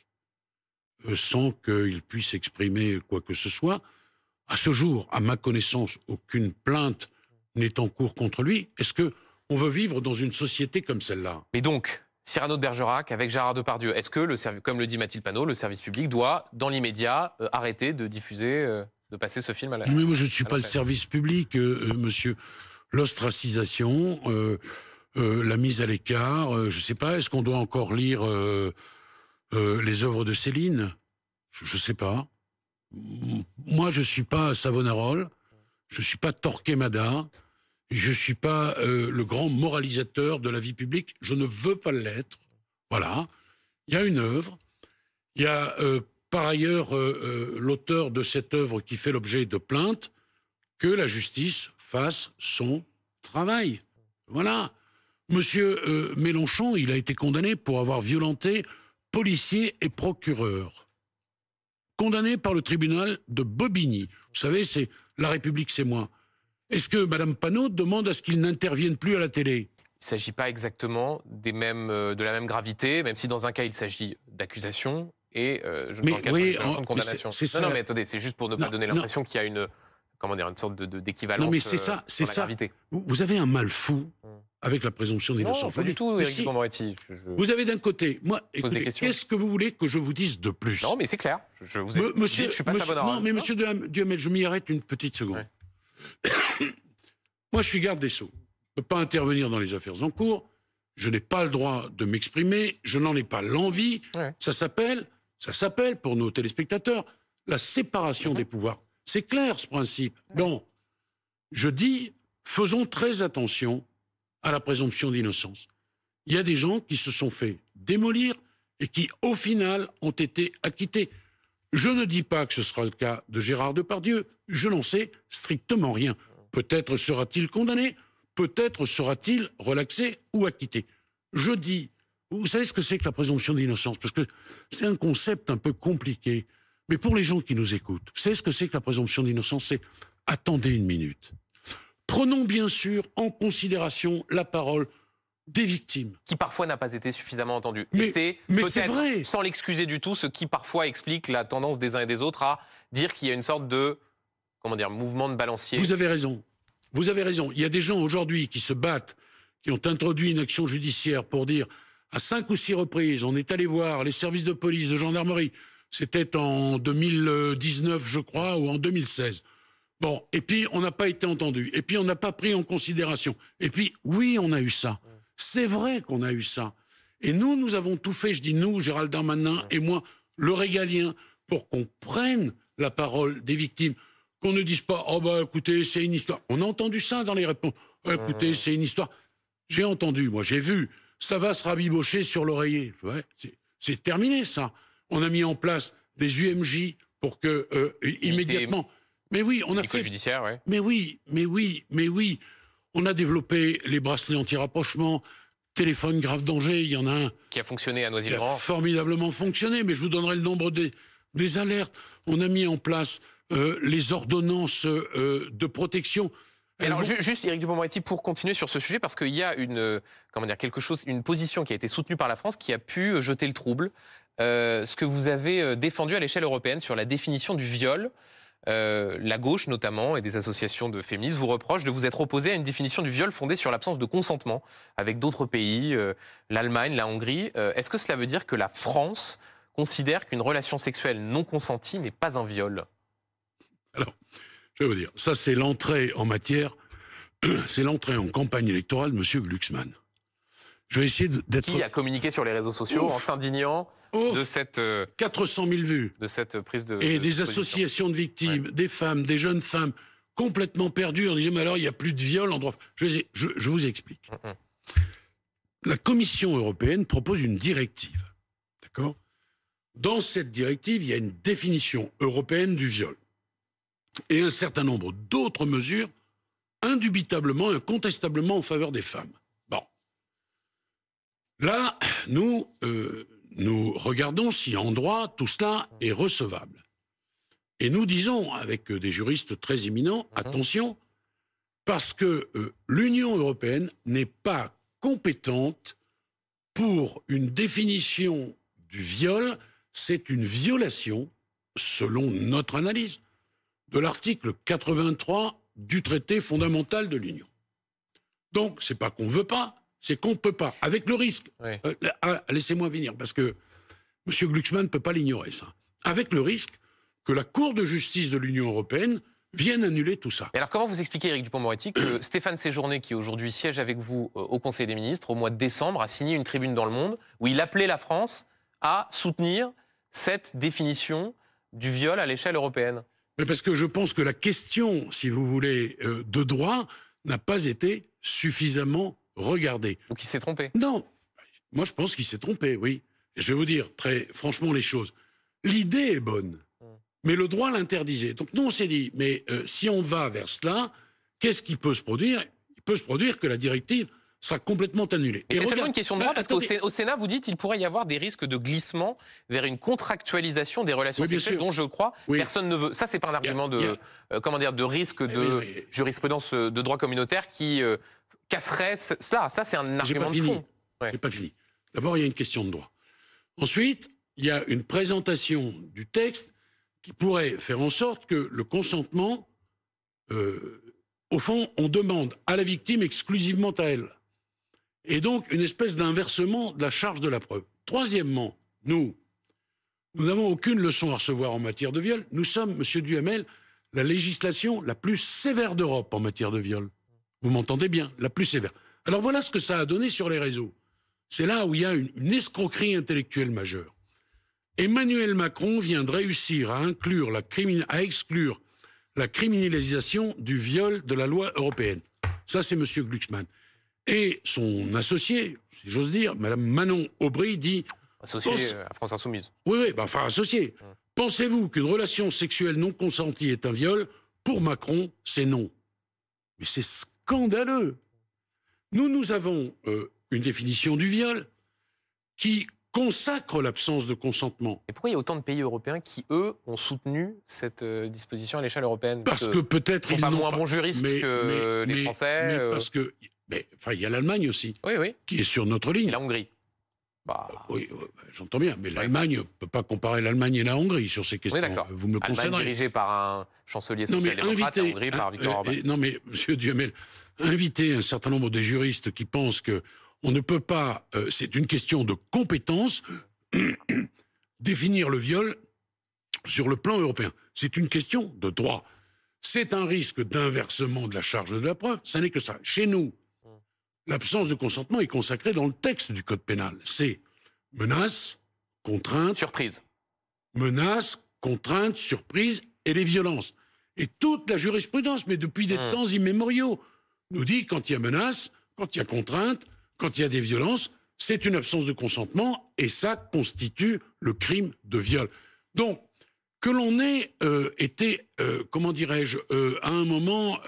S2: sans qu'il puisse exprimer quoi que ce soit. À ce jour, à ma connaissance, aucune plainte n'est en cours contre lui. Est-ce qu'on veut vivre dans une société comme celle-là?
S1: Mais donc, Cyrano de Bergerac avec Gérard Depardieu, est-ce que, comme le dit Mathilde Panot, le service public doit, dans l'immédiat, arrêter de diffuser, de passer ce film à la...
S2: Mais moi, je ne suis pas le service public, monsieur. l'ostracisation, la mise à l'écart. Je ne sais pas, est-ce qu'on doit encore lire les œuvres de Céline? Je ne sais pas. Moi, je ne suis pas Savonarole, je ne suis pas Torquemada, je ne suis pas le grand moralisateur de la vie publique. Je ne veux pas l'être. Voilà. Il y a une œuvre. Il y a par ailleurs l'auteur de cette œuvre qui fait l'objet de plaintes, que la justice fasse son travail. Voilà. Monsieur Mélenchon, il a été condamné pour avoir violenté policiers et procureurs. Condamné par le tribunal de Bobigny. Vous savez, c'est La République, c'est moi. Est-ce que Mme Panot demande à ce qu'il n'intervienne plus à la télé?
S1: Il ne s'agit pas exactement de la même gravité, même si dans un cas il s'agit d'accusation et dans le cas de condamnation. Non, mais attendez, c'est juste pour ne pas donner l'impression qu'il y a une sorte d'équivalence.
S2: Non, mais c'est ça, c'est ça.
S1: Gravité.
S2: Vous avez un mal fou avec la présomption d'innocence.
S1: Non, pas du tout, Éric Dupond-Moretti.
S2: Vous avez d'un côté, moi, écoutez, qu'est-ce que vous voulez que je vous dise de plus?
S1: Non, mais c'est clair. Je vous ai dit, je suis pas Savonarole.
S2: Non, mais monsieur Duhamel, je m'y arrête une petite seconde. Ouais. Moi, je suis garde des Sceaux. Je ne peux pas intervenir dans les affaires en cours. Je n'ai pas le droit de m'exprimer. Je n'en ai pas l'envie. Ouais. Ça s'appelle, pour nos téléspectateurs, la séparation des pouvoirs. C'est clair, ce principe. Bon, je dis, faisons très attention à la présomption d'innocence. Il y a des gens qui se sont fait démolir et qui, au final, ont été acquittés. Je ne dis pas que ce sera le cas de Gérard Depardieu. Je n'en sais strictement rien. Peut-être sera-t-il condamné, peut-être sera-t-il relaxé ou acquitté. Je dis, vous savez ce que c'est que la présomption d'innocence? Parce que c'est un concept un peu compliqué. Mais pour les gens qui nous écoutent, vous savez ce que c'est que la présomption d'innocence? C'est attendez une minute. Prenons bien sûr en considération la parole des victimes.
S1: Qui parfois n'a pas été suffisamment entendue.
S2: Mais
S1: c'est
S2: vrai.
S1: Sans l'excuser du tout, ce qui parfois explique la tendance des uns et des autres à dire qu'il y a une sorte de mouvement de balancier.
S2: Vous avez raison. Vous avez raison. Il y a des gens aujourd'hui qui se battent, qui ont introduit une action judiciaire pour dire à 5 ou 6 reprises, on est allé voir les services de police, de gendarmerie. C'était en 2019, je crois, ou en 2016. Bon, et puis on n'a pas été entendu. Et puis on n'a pas pris en considération. Et puis, oui, on a eu ça. C'est vrai qu'on a eu ça. Et nous avons tout fait, je dis nous, Gérald Darmanin et moi, le régalien, pour qu'on prenne la parole des victimes. Qu'on ne dise pas, oh bah écoutez, c'est une histoire. On a entendu ça dans les réponses. Oh, écoutez, c'est une histoire. J'ai entendu, moi, j'ai vu. Ça va se rabibocher sur l'oreiller. Ouais, c'est terminé, ça. On a mis en place des UMJ pour que, immédiatement. Mais oui, on a fait.
S1: Judiciaire, ouais.
S2: Mais oui. On a développé les bracelets anti-rapprochement, téléphone grave danger. Il y en a un.
S1: Qui a fonctionné à Noisy-le-Grand.
S2: Qui a formidablement fonctionné, mais je vous donnerai le nombre des alertes. On a mis en place les ordonnances de protection.
S1: Alors, juste, Éric Dupond-Moretti, pour continuer sur ce sujet, parce qu'il y a une position qui a été soutenue par la France qui a pu jeter le trouble. Ce que vous avez défendu à l'échelle européenne sur la définition du viol. La gauche, notamment, et des associations de féministes vous reprochent de vous être opposé à une définition du viol fondée sur l'absence de consentement avec d'autres pays, l'Allemagne, la Hongrie. Est-ce que cela veut dire que la France considère qu'une relation sexuelle non consentie n'est pas un viol?
S2: Alors, je vais vous dire, ça c'est l'entrée en matière, c'est l'entrée en campagne électorale de M. Glucksmann. Je vais essayer d'être...
S1: Qui a communiqué sur les réseaux sociaux en s'indignant de cette...
S2: 400 000 vues.
S1: De cette prise de...
S2: Et des associations de victimes, des femmes, des jeunes femmes, complètement perdues, en disant, mais alors il n'y a plus de viol en droit... Je vous explique. La Commission européenne propose une directive, d'accord? Dans cette directive, il y a une définition européenne du viol. Et un certain nombre d'autres mesures, indubitablement, incontestablement en faveur des femmes. Bon. Là, nous regardons si en droit, tout cela est recevable. Et nous disons, avec des juristes très éminents, attention, parce que l'Union européenne n'est pas compétente pour une définition du viol. C'est une violation, selon notre analyse, de l'article 83 du traité fondamental de l'Union. Donc, c'est pas qu'on veut pas, c'est qu'on ne peut pas, avec le risque. Oui. Laissez-moi venir, parce que M. Glucksmann ne peut pas l'ignorer, ça. Avec le risque que la Cour de justice de l'Union européenne viennent annuler tout ça.
S1: Et alors comment vous expliquez, Éric Dupond-Moretti, que Stéphane Séjourné, qui aujourd'hui siège avec vous au Conseil des ministres, au mois de décembre, a signé une tribune dans Le Monde où il appelait la France à soutenir cette définition du viol à l'échelle européenne?
S2: Mais parce que je pense que la question, si vous voulez, de droit n'a pas été suffisamment regardée.
S1: Donc il s'est trompé?
S2: Non. Moi, je pense qu'il s'est trompé, oui. Et je vais vous dire très franchement les choses. L'idée est bonne, mais le droit l'interdisait. Donc nous, on s'est dit, mais si on va vers cela, qu'est-ce qui peut se produire? Il peut se produire que la directive sera complètement annulée.
S1: Et c'est seulement une question de droit, parce qu'au Sénat, vous dites qu'il pourrait y avoir des risques de glissement vers une contractualisation des relations sexuelles, dont je crois personne ne veut. Ça, c'est pas un argument de, comment dire, de risque de jurisprudence de droit communautaire qui casserait cela. Ça, c'est un argument de fond.
S2: J'ai pas fini. D'abord, il y a une question de droit. Ensuite, il y a une présentation du texte qui pourrait faire en sorte que le consentement, au fond, on demande à la victime exclusivement à elle. Et donc, une espèce d'inversement de la charge de la preuve. Troisièmement, nous n'avons aucune leçon à recevoir en matière de viol. Nous sommes, monsieur Duhamel, la législation la plus sévère d'Europe en matière de viol. Vous m'entendez bien, la plus sévère. Alors voilà ce que ça a donné sur les réseaux. C'est là où il y a une escroquerie intellectuelle majeure. Emmanuel Macron vient de réussir à exclure la criminalisation du viol de la loi européenne. Ça, c'est monsieur Glucksmann. Et son associé, si j'ose dire, Mme Manon Aubry, dit...
S1: Associé à France Insoumise.
S2: Oui, enfin associé. Pensez-vous qu'une relation sexuelle non consentie est un viol? Pour Macron, c'est non. Mais c'est scandaleux. Nous avons une définition du viol qui consacre l'absence de consentement.
S1: Et pourquoi il y a autant de pays européens qui, eux, ont soutenu cette disposition à l'échelle européenne?
S2: Parce que peut-être
S1: ils sont pas moins bons juristes que les Français.
S2: Mais parce que... il y a l'Allemagne aussi, qui est sur notre ligne.
S1: Et la Hongrie.
S2: Oui, j'entends bien, mais l'Allemagne ne peut pas comparer l'Allemagne et la Hongrie sur ces questions. Vous me concéderez.
S1: Allemagne dirigée par un chancelier social-démocrate, et la Hongrie par Viktor Orban.
S2: Non mais, monsieur Duhamel, inviter un certain nombre de juristes qui pensent que on ne peut pas, c'est une question de compétence, définir le viol sur le plan européen. C'est une question de droit. C'est un risque d'inversement de la charge de la preuve. Ça n'est que ça. Chez nous, l'absence de consentement est consacrée dans le texte du Code pénal. C'est menace, contrainte...
S1: Surprise.
S2: Menace, contrainte, surprise et les violences. Et toute la jurisprudence, mais depuis des temps immémoriaux, nous dit quand il y a menace, quand il y a contrainte, quand il y a des violences, c'est une absence de consentement et ça constitue le crime de viol. Donc, que l'on ait été, comment dirais-je, à un moment...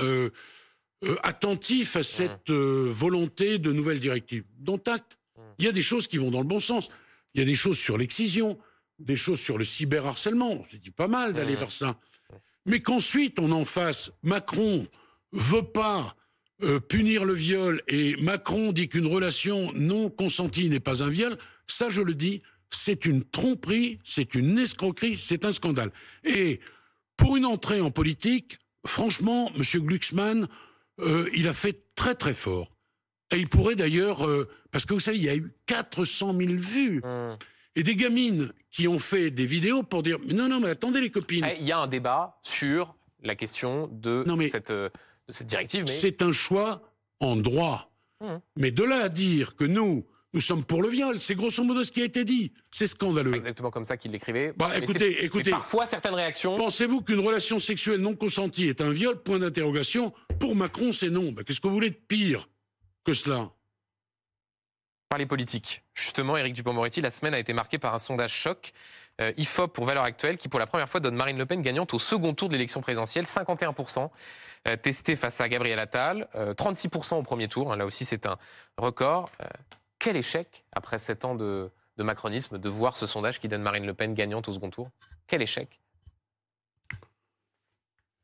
S2: attentif à cette volonté de nouvelle directive. Dont acte. Il y a des choses qui vont dans le bon sens. Il y a des choses sur l'excision, des choses sur le cyberharcèlement. C'est dit pas mal d'aller vers ça. Mais qu'ensuite on en fasse. Macron veut pas punir le viol et Macron dit qu'une relation non consentie n'est pas un viol. Ça, je le dis, c'est une tromperie, c'est une escroquerie, c'est un scandale. Et pour une entrée en politique, franchement, monsieur Glucksmann, il a fait très très fort. Et il pourrait d'ailleurs, parce que vous savez, il y a eu 400 000 vues. Et des gamines qui ont fait des vidéos pour dire « Non, mais attendez les copines ».
S1: Il y a un débat sur la question de cette directive. Mais...
S2: C'est un choix en droit. Mais de là à dire que nous sommes pour le viol, c'est grosso modo ce qui a été dit. C'est scandaleux.
S1: Pas exactement comme ça qu'il l'écrivait.
S2: Écoutez.
S1: Mais parfois, certaines réactions...
S2: Pensez-vous qu'une relation sexuelle non consentie est un viol? Point d'interrogation. Pour Macron, c'est non. Qu'est-ce que vous voulez de pire que cela?
S1: Par les politiques. Justement, Éric Dupond-Moretti, la semaine a été marquée par un sondage choc. IFOP pour Valeurs Actuelles, qui pour la première fois donne Marine Le Pen gagnante au second tour de l'élection présidentielle. 51% testé face à Gabriel Attal. 36% au premier tour. Là aussi, c'est un record. Quel échec, après 7 ans de macronisme, de voir ce sondage qui donne Marine Le Pen gagnante au second tour. Quel échec.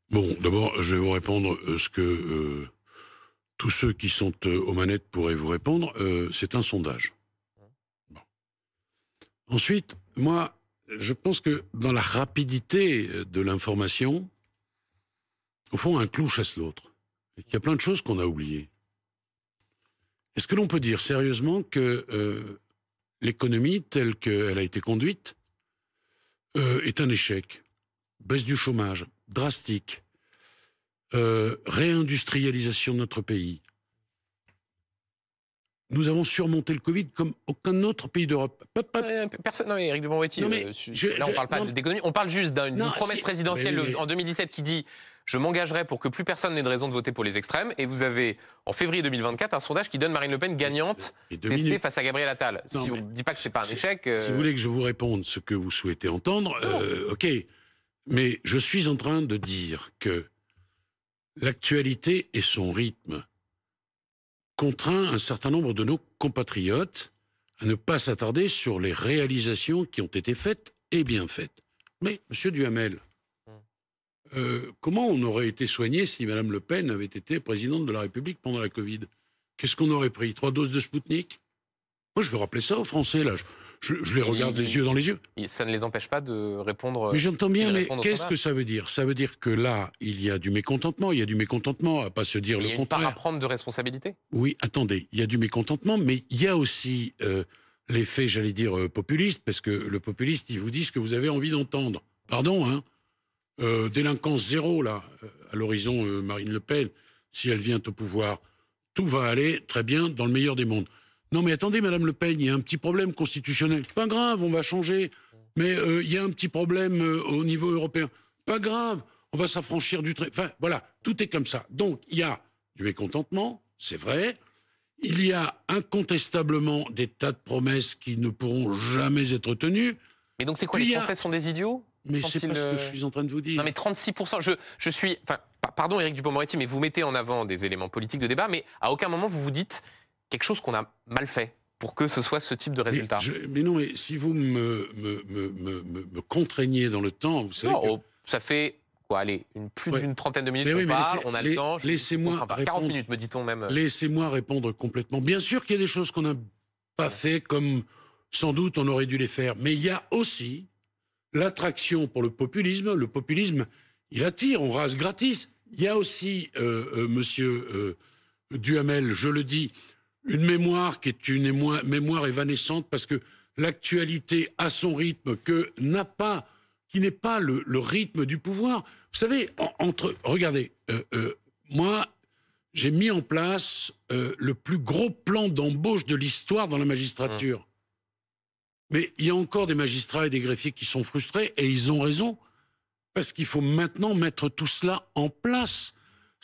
S2: Bon, d'abord, je vais vous répondre ce que tous ceux qui sont aux manettes pourraient vous répondre. C'est un sondage. Bon. Ensuite, moi, je pense que dans la rapidité de l'information, au fond, un clou chasse l'autre. Il y a plein de choses qu'on a oubliées. Est-ce que l'on peut dire sérieusement que l'économie telle qu'elle a été conduite est un échec? Baisse du chômage drastique, réindustrialisation de notre pays. Nous avons surmonté le Covid comme aucun autre pays d'Europe.
S1: Personne, non, mais Éric Dupond-Moretti, là, on ne parle pas d'économie, on parle juste d'une promesse présidentielle en 2017 qui dit « Je m'engagerai pour que plus personne n'ait de raison de voter pour les extrêmes ». Et vous avez, en février 2024, un sondage qui donne Marine Le Pen gagnante, testée face à Gabriel Attal. Si on ne dit pas que ce n'est pas un échec...
S2: Si vous voulez que je vous réponde ce que vous souhaitez entendre, ok. Mais je suis en train de dire que l'actualité et son rythme contraint un certain nombre de nos compatriotes à ne pas s'attarder sur les réalisations qui ont été faites et bien faites. Mais, monsieur Duhamel, comment on aurait été soigné si Mme Le Pen avait été présidente de la République pendant la Covid? Qu'est-ce qu'on aurait pris? 3 doses de Spoutnik? Moi, je veux rappeler ça aux Français, là. Je les regarde les yeux dans les yeux.
S1: Ça ne les empêche pas de répondre.
S2: Mais j'entends bien, mais qu'est-ce que ça veut dire? Ça veut dire que là, il y a du mécontentement. Il y a du mécontentement, à pas se dire le contraire. Il y a une part
S1: à prendre de responsabilité.
S2: Oui, attendez, il y a du mécontentement, mais il y a aussi l'effet, j'allais dire, populiste, parce que le populiste, il vous dit ce que vous avez envie d'entendre. Pardon, hein. Délinquance zéro, là, à l'horizon Marine Le Pen, si elle vient au pouvoir. Tout va aller très bien dans le meilleur des mondes. Non mais attendez, Madame Le Pen, il y a un petit problème constitutionnel. Pas grave, on va changer. Mais il y a un petit problème au niveau européen. Pas grave, on va s'affranchir du trait. Enfin, voilà, tout est comme ça. Donc, il y a du mécontentement, c'est vrai. Il y a incontestablement des tas de promesses qui ne pourront jamais être tenues.
S1: Mais donc c'est quoi, les Français sont des idiots?
S2: Mais c'est pas ce que je suis en train de vous dire.
S1: Non mais 36%, je suis... Enfin, pardon Éric Dupond-Moretti, mais vous mettez en avant des éléments politiques de débat, mais à aucun moment vous vous dites... quelque chose qu'on a mal fait pour que ce soit ce type de résultat.
S2: Mais non, mais si vous me contraignez dans le temps, vous savez
S1: ça fait quoi, allez, plus d'une trentaine de minutes qu'on parle, on a le temps.
S2: Laissez-moi
S1: 40 minutes, me dit-on même.
S2: Laissez-moi répondre complètement. Bien sûr qu'il y a des choses qu'on n'a pas fait comme sans doute on aurait dû les faire, mais il y a aussi l'attraction pour le populisme. Le populisme, il attire, on rase gratis. Il y a aussi, monsieur Duhamel, je le dis, une mémoire qui est une mémoire évanescente parce que l'actualité a son rythme qui n'est pas le rythme du pouvoir. Vous savez, regardez, moi, j'ai mis en place le plus gros plan d'embauche de l'histoire dans la magistrature. Mais il y a encore des magistrats et des greffiers qui sont frustrés et ils ont raison parce qu'il faut maintenant mettre tout cela en place.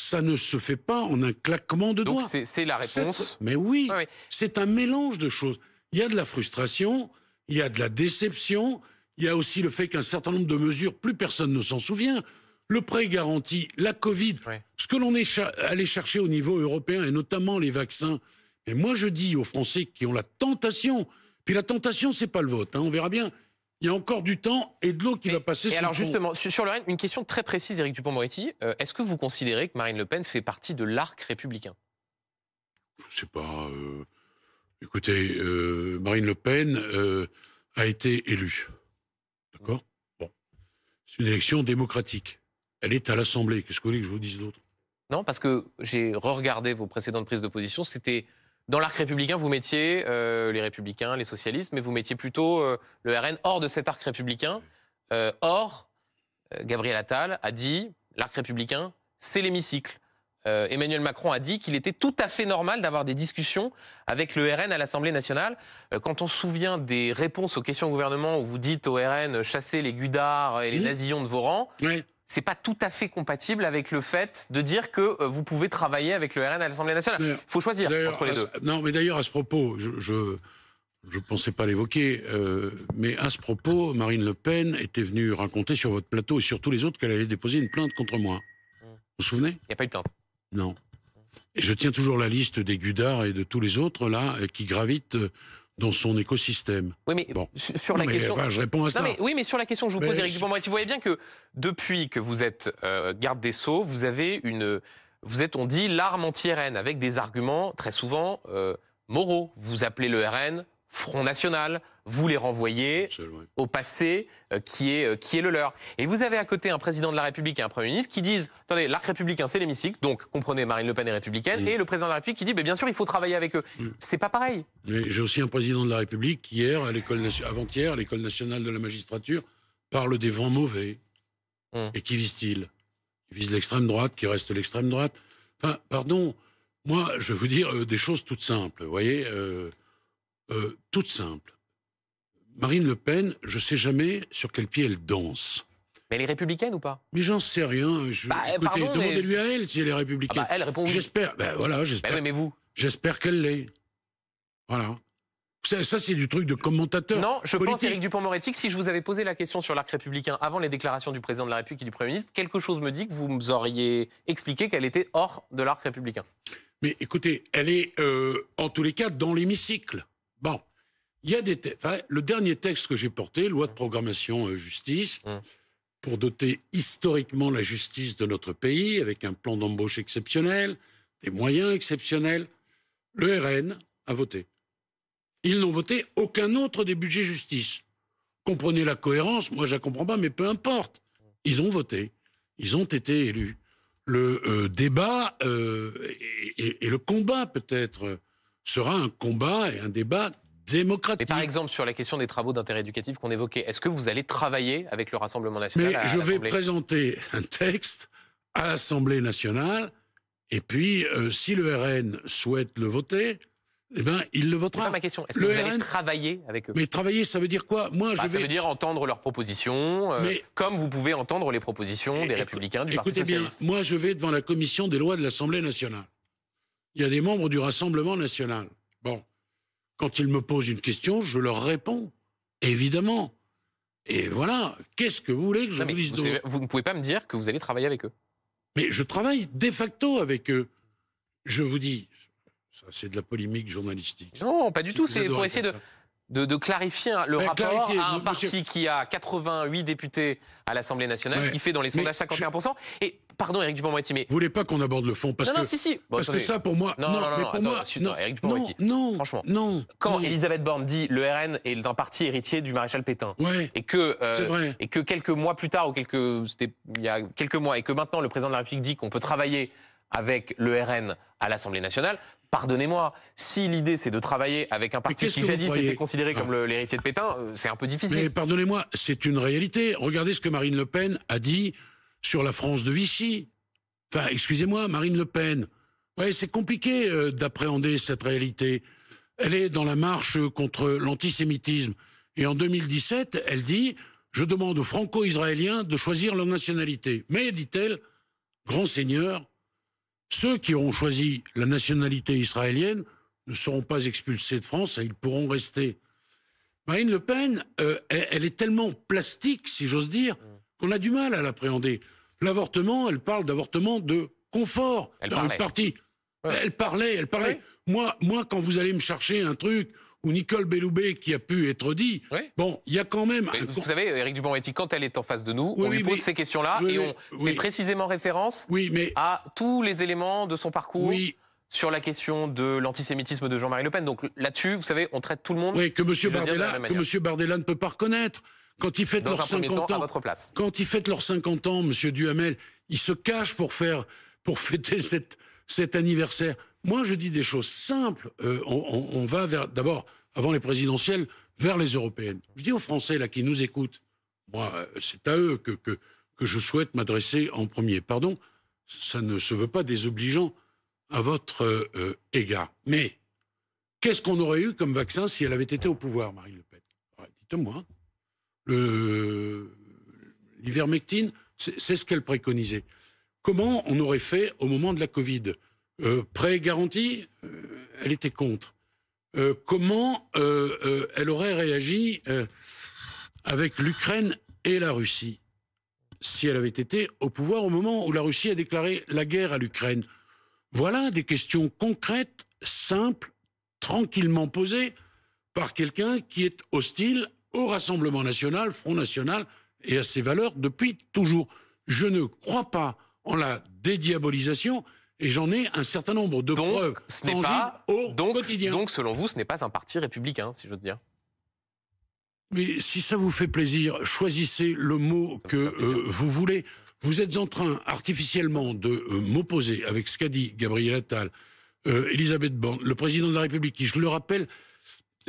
S2: Ça ne se fait pas en un claquement de doigts.
S1: Donc c'est la réponse.
S2: Mais oui, c'est un mélange de choses. Il y a de la frustration, il y a de la déception, il y a aussi le fait qu'un certain nombre de mesures, plus personne ne s'en souvient. Le prêt garanti, la Covid, ce que l'on est allé chercher au niveau européen et notamment les vaccins. Et moi je dis aux Français qui ont la tentation, puis la tentation c'est pas le vote, hein, on verra bien. Il y a encore du temps et de l'eau qui va passer.
S1: Et alors justement, sur le RN, une question très précise, Éric Dupond-Moretti. Est-ce que vous considérez que Marine Le Pen fait partie de l'arc républicain?
S2: Je ne sais pas. Écoutez, Marine Le Pen a été élue. D'accord? Bon. C'est une élection démocratique. Elle est à l'Assemblée. Qu'est-ce que vous voulez que je vous dise d'autre?
S1: Non, parce que j'ai re-regardé vos précédentes prises de position. C'était... Dans l'arc républicain, vous mettiez les Républicains, les socialistes, mais vous mettiez plutôt le RN hors de cet arc républicain. Or, Gabriel Attal a dit, l'arc républicain, c'est l'hémicycle. Emmanuel Macron a dit qu'il était tout à fait normal d'avoir des discussions avec le RN à l'Assemblée nationale. Quand on se souvient des réponses aux questions au gouvernement où vous dites au RN « chassez les gudards et les nazillons de vos rangs », c'est pas tout à fait compatible avec le fait de dire que vous pouvez travailler avec le RN à l'Assemblée nationale. Il faut choisir entre les deux.
S2: Non, mais d'ailleurs, à ce propos, je ne pensais pas l'évoquer, mais à ce propos, Marine Le Pen était venue raconter sur votre plateau et sur tous les autres qu'elle allait déposer une plainte contre moi. Vous vous souvenez?
S1: Il n'y a pas eu de plainte.
S2: Non. Et je tiens toujours la liste des gudards et de tous les autres là qui gravitent dans son écosystème.
S1: Oui, mais sur la question...
S2: je réponds à ça.
S1: Oui, mais sur la question que je vous pose, Éric Dupond-Moretti, vous voyez bien que depuis que vous êtes garde des Sceaux, vous avez vous êtes, on dit, l'arme anti-RN, avec des arguments très souvent moraux. Vous appelez le RN Front National, vous les renvoyez au passé qui est le leur. Et vous avez à côté un président de la République et un Premier ministre qui disent, attendez, l'arc républicain c'est l'hémicycle, donc comprenez, Marine Le Pen est républicaine, et le président de la République qui dit, bien sûr il faut travailler avec eux. C'est pas pareil.
S2: J'ai aussi un président de la République qui hier, avant-hier, à l'École nationale de la magistrature, parle des vents mauvais. Et qui vise-t-il? vise l'extrême droite, qui reste l'extrême droite. Enfin, pardon, moi, je vais vous dire des choses toutes simples, vous voyez, toutes simples. Marine Le Pen, je ne sais jamais sur quel pied elle danse.
S1: Mais elle est républicaine ou pas?
S2: Mais j'en sais rien. Écoutez, demandez-lui à elle si elle est républicaine.
S1: Elle répond oui.
S2: J'espère. Ben voilà, j'espère.
S1: Oui, mais vous?
S2: J'espère qu'elle l'est. Voilà. Ça, c'est du truc de commentateur.
S1: Non, je
S2: politique.
S1: pense, Éric Dupond-Moretti, que si je vous avais posé la question sur l'arc républicain avant les déclarations du président de la République et du Premier ministre, quelque chose me dit que vous auriez expliqué qu'elle était hors de l'arc républicain.
S2: Mais écoutez, elle est en tous les cas dans l'hémicycle. Bon, il y a des le dernier texte que j'ai porté, loi de programmation justice, pour doter historiquement la justice de notre pays avec un plan d'embauche exceptionnel, des moyens exceptionnels, le RN a voté. Ils n'ont voté aucun autre des budgets justice. Comprenez la cohérence, moi je la comprends pas, mais peu importe. Ils ont voté, ils ont été élus. Le débat et le combat peut-être sera un combat et un débat démocratique.
S1: Mais par exemple, sur la question des travaux d'intérêt éducatif qu'on évoquait, est-ce que vous allez travailler avec le Rassemblement national?
S2: Mais je vais présenter un texte à l'Assemblée nationale, et puis si le RN souhaite le voter, eh ben, il le votera.
S1: C'est pas ma question. Est-ce que vous allez travailler avec eux?
S2: Mais travailler, ça veut dire quoi? Moi,
S1: ça veut dire entendre leurs propositions, comme vous pouvez entendre les propositions des Républicains, du Parti socialiste.
S2: Écoutez bien, moi, je vais devant la commission des lois de l'Assemblée nationale. Il y a des membres du Rassemblement national. Bon, quand ils me posent une question, je leur réponds, évidemment. Et voilà, qu'est-ce que vous voulez que je vous dise d'autre?
S1: Vous ne pouvez pas me dire que vous allez travailler avec eux.
S2: Mais je travaille de facto avec eux. Je vous dis... Ça, c'est de la polémique journalistique.
S1: Non, pas du tout. C'est pour essayer de clarifier le rapport à un parti qui a 88 députés à l'Assemblée nationale, qui fait dans les sondages 51%. Et pardon, Éric Dupond-Moretti, mais...
S2: Vous voulez pas qu'on aborde le fond parce que...
S1: si. Bon,
S2: parce que ça, pour moi...
S1: Non, Éric Dupond-Moretti.
S2: Non,
S1: franchement.
S2: Non.
S1: Quand Elisabeth Borne dit le RN est un parti héritier du maréchal Pétain, et que quelques mois plus tard, c'était il y a quelques mois, et que maintenant le président de la République dit qu'on peut travailler avec le RN à l'Assemblée nationale, pardonnez-moi, si l'idée c'est de travailler avec un parti qui jadis était considéré comme l'héritier de Pétain, c'est un peu difficile.
S2: Mais pardonnez-moi, c'est une réalité. Regardez ce que Marine Le Pen a dit sur la France de Vichy. Enfin, excusez-moi, Marine Le Pen. Ouais, c'est compliqué d'appréhender cette réalité. Elle est dans la marche contre l'antisémitisme. Et en 2017, elle dit « Je demande aux franco-israéliens de choisir leur nationalité. Mais, dit-elle, grand seigneur, ceux qui auront choisi la nationalité israélienne ne seront pas expulsés de France et ils pourront rester. » Marine Le Pen, elle est tellement plastique, si j'ose dire, qu'on a du mal à l'appréhender. L'avortement, elle parle d'avortement de confort.
S1: Elle parlait.
S2: Elle parlait. Oui. Moi, quand vous allez me chercher un truc où Nicole Belloubet qui a pu être dit, bon, il y a quand même...
S1: Vous savez, Éric Dupond-Moretti, quand elle est en face de nous, on lui pose ces questions-là et on fait précisément référence à tous les éléments de son parcours sur la question de l'antisémitisme de Jean-Marie Le Pen. Donc là-dessus, vous savez, on traite tout le monde...
S2: Oui, que M. Bardella ne peut pas reconnaître. Quand ils fêtent leurs 50 ans,
S1: à votre place.
S2: Quand ils fêtent leurs 50 ans, M. Duhamel, il se cache pour fêter cet anniversaire. Moi, je dis des choses simples. On va d'abord, avant les présidentielles, vers les européennes. Je dis aux Français là qui nous écoutent, moi, c'est à eux que je souhaite m'adresser en premier. Pardon, ça ne se veut pas désobligeant à votre égard. Mais qu'est-ce qu'on aurait eu comme vaccin si elle avait été au pouvoir, Marine Le Pen? Dites-moi. L'ivermectine, c'est ce qu'elle préconisait. Comment on aurait fait au moment de la Covid? Prêt garanti, elle était contre. Comment elle aurait réagi avec l'Ukraine et la Russie si elle avait été au pouvoir au moment où la Russie a déclaré la guerre à l'Ukraine? Voilà des questions concrètes, simples, tranquillement posées par quelqu'un qui est hostile au Rassemblement national, Front national et à ses valeurs depuis toujours. Je ne crois pas en la dédiabolisation et j'en ai un certain nombre de preuves tangibles au quotidien.
S1: Donc, selon vous, ce n'est pas un parti républicain, si j'ose dire.
S2: Mais si ça vous fait plaisir, choisissez le mot que vous voulez. Vous êtes en train artificiellement de m'opposer avec ce qu'a dit Gabriel Attal, Elisabeth Borne, le président de la République, qui, je le rappelle,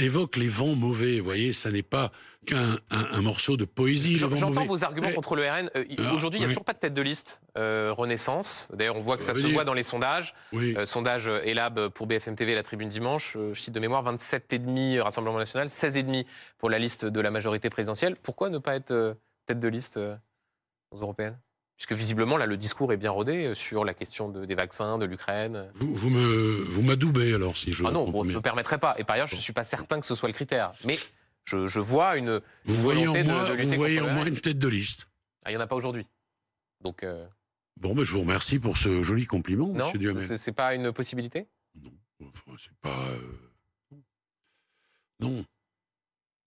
S2: évoque les vents mauvais. Vous voyez, ça n'est pas qu'un morceau de poésie.
S1: J'entends vos arguments contre le RN. Aujourd'hui, il n'y a toujours pas de tête de liste Renaissance. D'ailleurs, on voit que ça se voit dans les sondages. Sondage Elab pour BFM TV, La Tribune dimanche. Je cite de mémoire, 27,5 Rassemblement National, 16,5 pour la liste de la majorité présidentielle. Pourquoi ne pas être tête de liste aux européennes? Puisque visiblement, là, le discours est bien rodé sur la question des vaccins, de l'Ukraine.
S2: Vous m'adoubez alors, si je...
S1: Ah non, bon, je ne me permettrai pas. Et par ailleurs, je ne suis pas certain que ce soit le critère. Mais je vois une volonté de lutter
S2: Vous voyez
S1: contre
S2: en
S1: le
S2: moi
S1: RN.
S2: une tête de liste.
S1: Ah, il n'y en a pas aujourd'hui. Donc,
S2: Bon, ben, je vous remercie pour ce joli compliment,
S1: non,
S2: monsieur Duhamel.
S1: C'est pas une possibilité?
S2: Non, enfin, c'est pas... Non.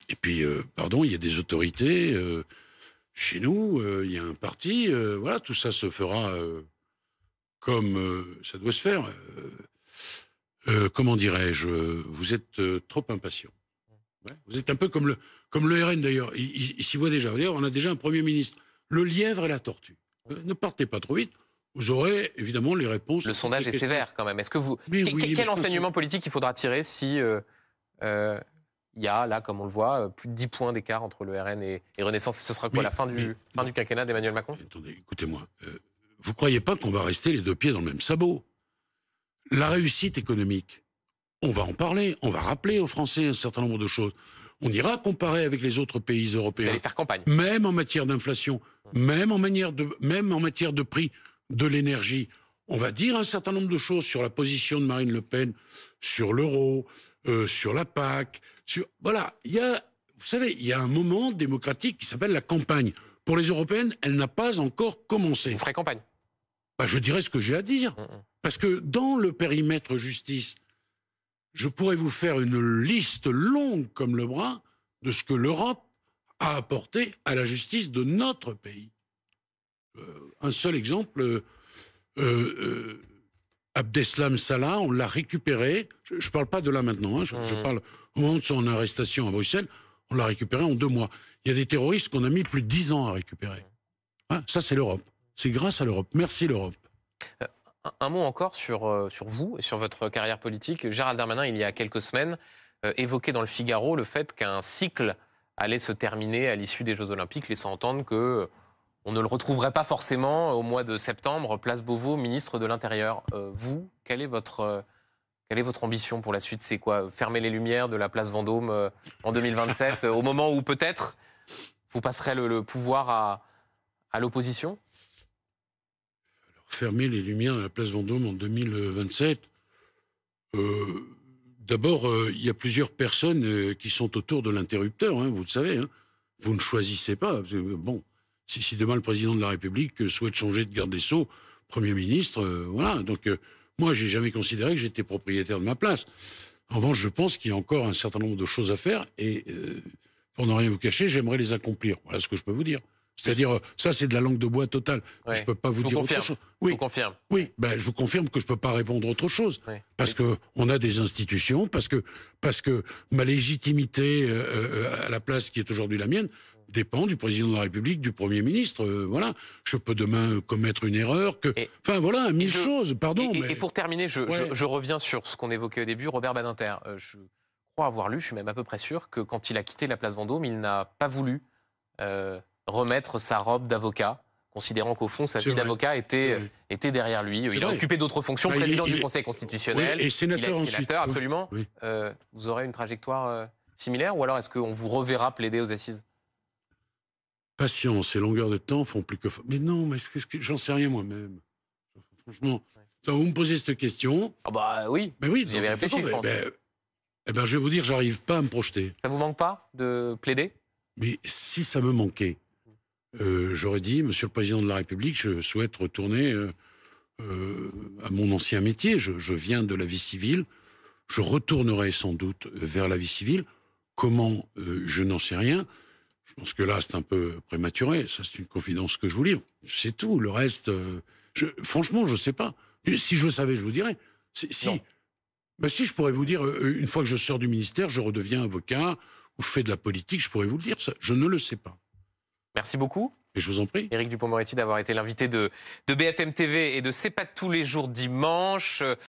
S2: Et puis, pardon, il y a des autorités... Chez nous, il y a un parti, voilà, tout ça se fera comme ça doit se faire. Comment dirais-je, vous êtes trop impatient. Ouais. Vous êtes un peu comme le RN d'ailleurs, il s'y voit déjà. D'ailleurs, on a déjà un Premier ministre. Le lièvre et la tortue. Ne partez pas trop vite, vous aurez évidemment les réponses.
S1: Le sondage est sévère quand même. Est-ce que vous... Quel enseignement politique il faudra tirer si... il y a, là, comme on le voit, plus de 10 points d'écart entre le RN et Renaissance. Ce sera quoi, la fin du quinquennat d'Emmanuel Macron?
S2: Attendez, écoutez-moi. Vous ne croyez pas qu'on va rester les deux pieds dans le même sabot? La réussite économique, on va en parler. On va rappeler aux Français un certain nombre de choses. On ira comparer avec les autres pays européens.
S1: Vous allez faire campagne.
S2: Même en matière d'inflation, même en matière de prix de l'énergie. On va dire un certain nombre de choses sur la position de Marine Le Pen, sur l'euro, sur la PAC... Voilà, vous savez, il y a un moment démocratique qui s'appelle la campagne. Pour les européennes, elle n'a pas encore commencé.
S1: Vous ferez campagne?
S2: Bah, je dirais ce que j'ai à dire. Parce que dans le périmètre justice, je pourrais vous faire une liste longue comme le bras de ce que l'Europe a apporté à la justice de notre pays. Un seul exemple, Abdeslam Salah, on l'a récupéré. Je ne parle pas de là maintenant, hein, je parle au moment de son arrestation à Bruxelles, on l'a récupéré en 2 mois. Il y a des terroristes qu'on a mis plus de 10 ans à récupérer. Hein, ça, c'est l'Europe. C'est grâce à l'Europe. Merci l'Europe.
S1: Un mot encore sur vous et sur votre carrière politique. Gérald Darmanin, il y a quelques semaines, évoquait dans le Figaro le fait qu'un cycle allait se terminer à l'issue des Jeux Olympiques, laissant entendre que on ne le retrouverait pas forcément au mois de septembre, place Beauvau, ministre de l'Intérieur. Vous, quelle est votre ambition pour la suite? C'est quoi? Fermer les lumières de la place Vendôme en 2027, au moment où peut-être vous passerez le pouvoir à l'opposition?
S2: Fermer les lumières de la place Vendôme en 2027. D'abord, il y a plusieurs personnes qui sont autour de l'interrupteur, hein, vous le savez. Hein. Vous ne choisissez pas. Bon, si demain le président de la République souhaite changer de garde des Sceaux, Premier ministre, voilà. Donc, moi, j'ai jamais considéré que j'étais propriétaire de ma place. En revanche, je pense qu'il y a encore un certain nombre de choses à faire et, pour ne rien vous cacher, j'aimerais les accomplir. Voilà ce que je peux vous dire. C'est-à-dire, ça, c'est de la langue de bois totale. Ouais. Je ne peux pas vous dire autre chose. Oui.
S1: Je vous confirme.
S2: Oui, ben, je vous confirme que je ne peux pas répondre autre chose. Oui. Parce qu'on a des institutions, parce que ma légitimité à la place qui est aujourd'hui la mienne dépend du président de la République, du Premier ministre. Voilà. Je peux demain commettre une erreur. Enfin, voilà, mille choses. Pardon.
S1: Et pour terminer, je reviens sur ce qu'on évoquait au début, Robert Badinter. Je crois avoir lu, je suis même à peu près sûr, que quand il a quitté la place Vendôme, il n'a pas voulu remettre sa robe d'avocat, considérant qu'au fond, sa vie d'avocat était derrière lui. Il a occupé d'autres fonctions, président du Conseil constitutionnel,
S2: et sénateur ensuite.
S1: Sénateur, absolument. Oui. Vous aurez une trajectoire similaire, ou alors est-ce qu'on vous reverra plaider aux assises?
S2: Patience et longueur de temps font plus que... Mais non, mais j'en sais rien moi-même. Franchement, vous me posez cette question...
S1: Ah bah oui,
S2: mais oui,
S1: vous y avez réfléchi, je pense.
S2: Eh ben, je vais vous dire, j'arrive pas à me projeter.
S1: Ça vous manque pas de plaider?
S2: Mais si ça me manquait, j'aurais dit, Monsieur le Président de la République, je souhaite retourner à mon ancien métier. Je viens de la vie civile. Je retournerai sans doute vers la vie civile. Comment, je n'en sais rien. Je pense que là, c'est un peu prématuré. Ça, c'est une confidence que je vous livre. C'est tout. Le reste, franchement, je ne sais pas. Si je le savais, je vous dirais. Ben, si, je pourrais vous dire, une fois que je sors du ministère, je redeviens avocat ou je fais de la politique, je pourrais vous le dire. Ça, je ne le sais pas.
S1: Merci beaucoup.
S2: Et je vous en prie.
S1: Éric Dupond-Moretti d'avoir été l'invité de BFM TV et de C'est pas tous les jours dimanche.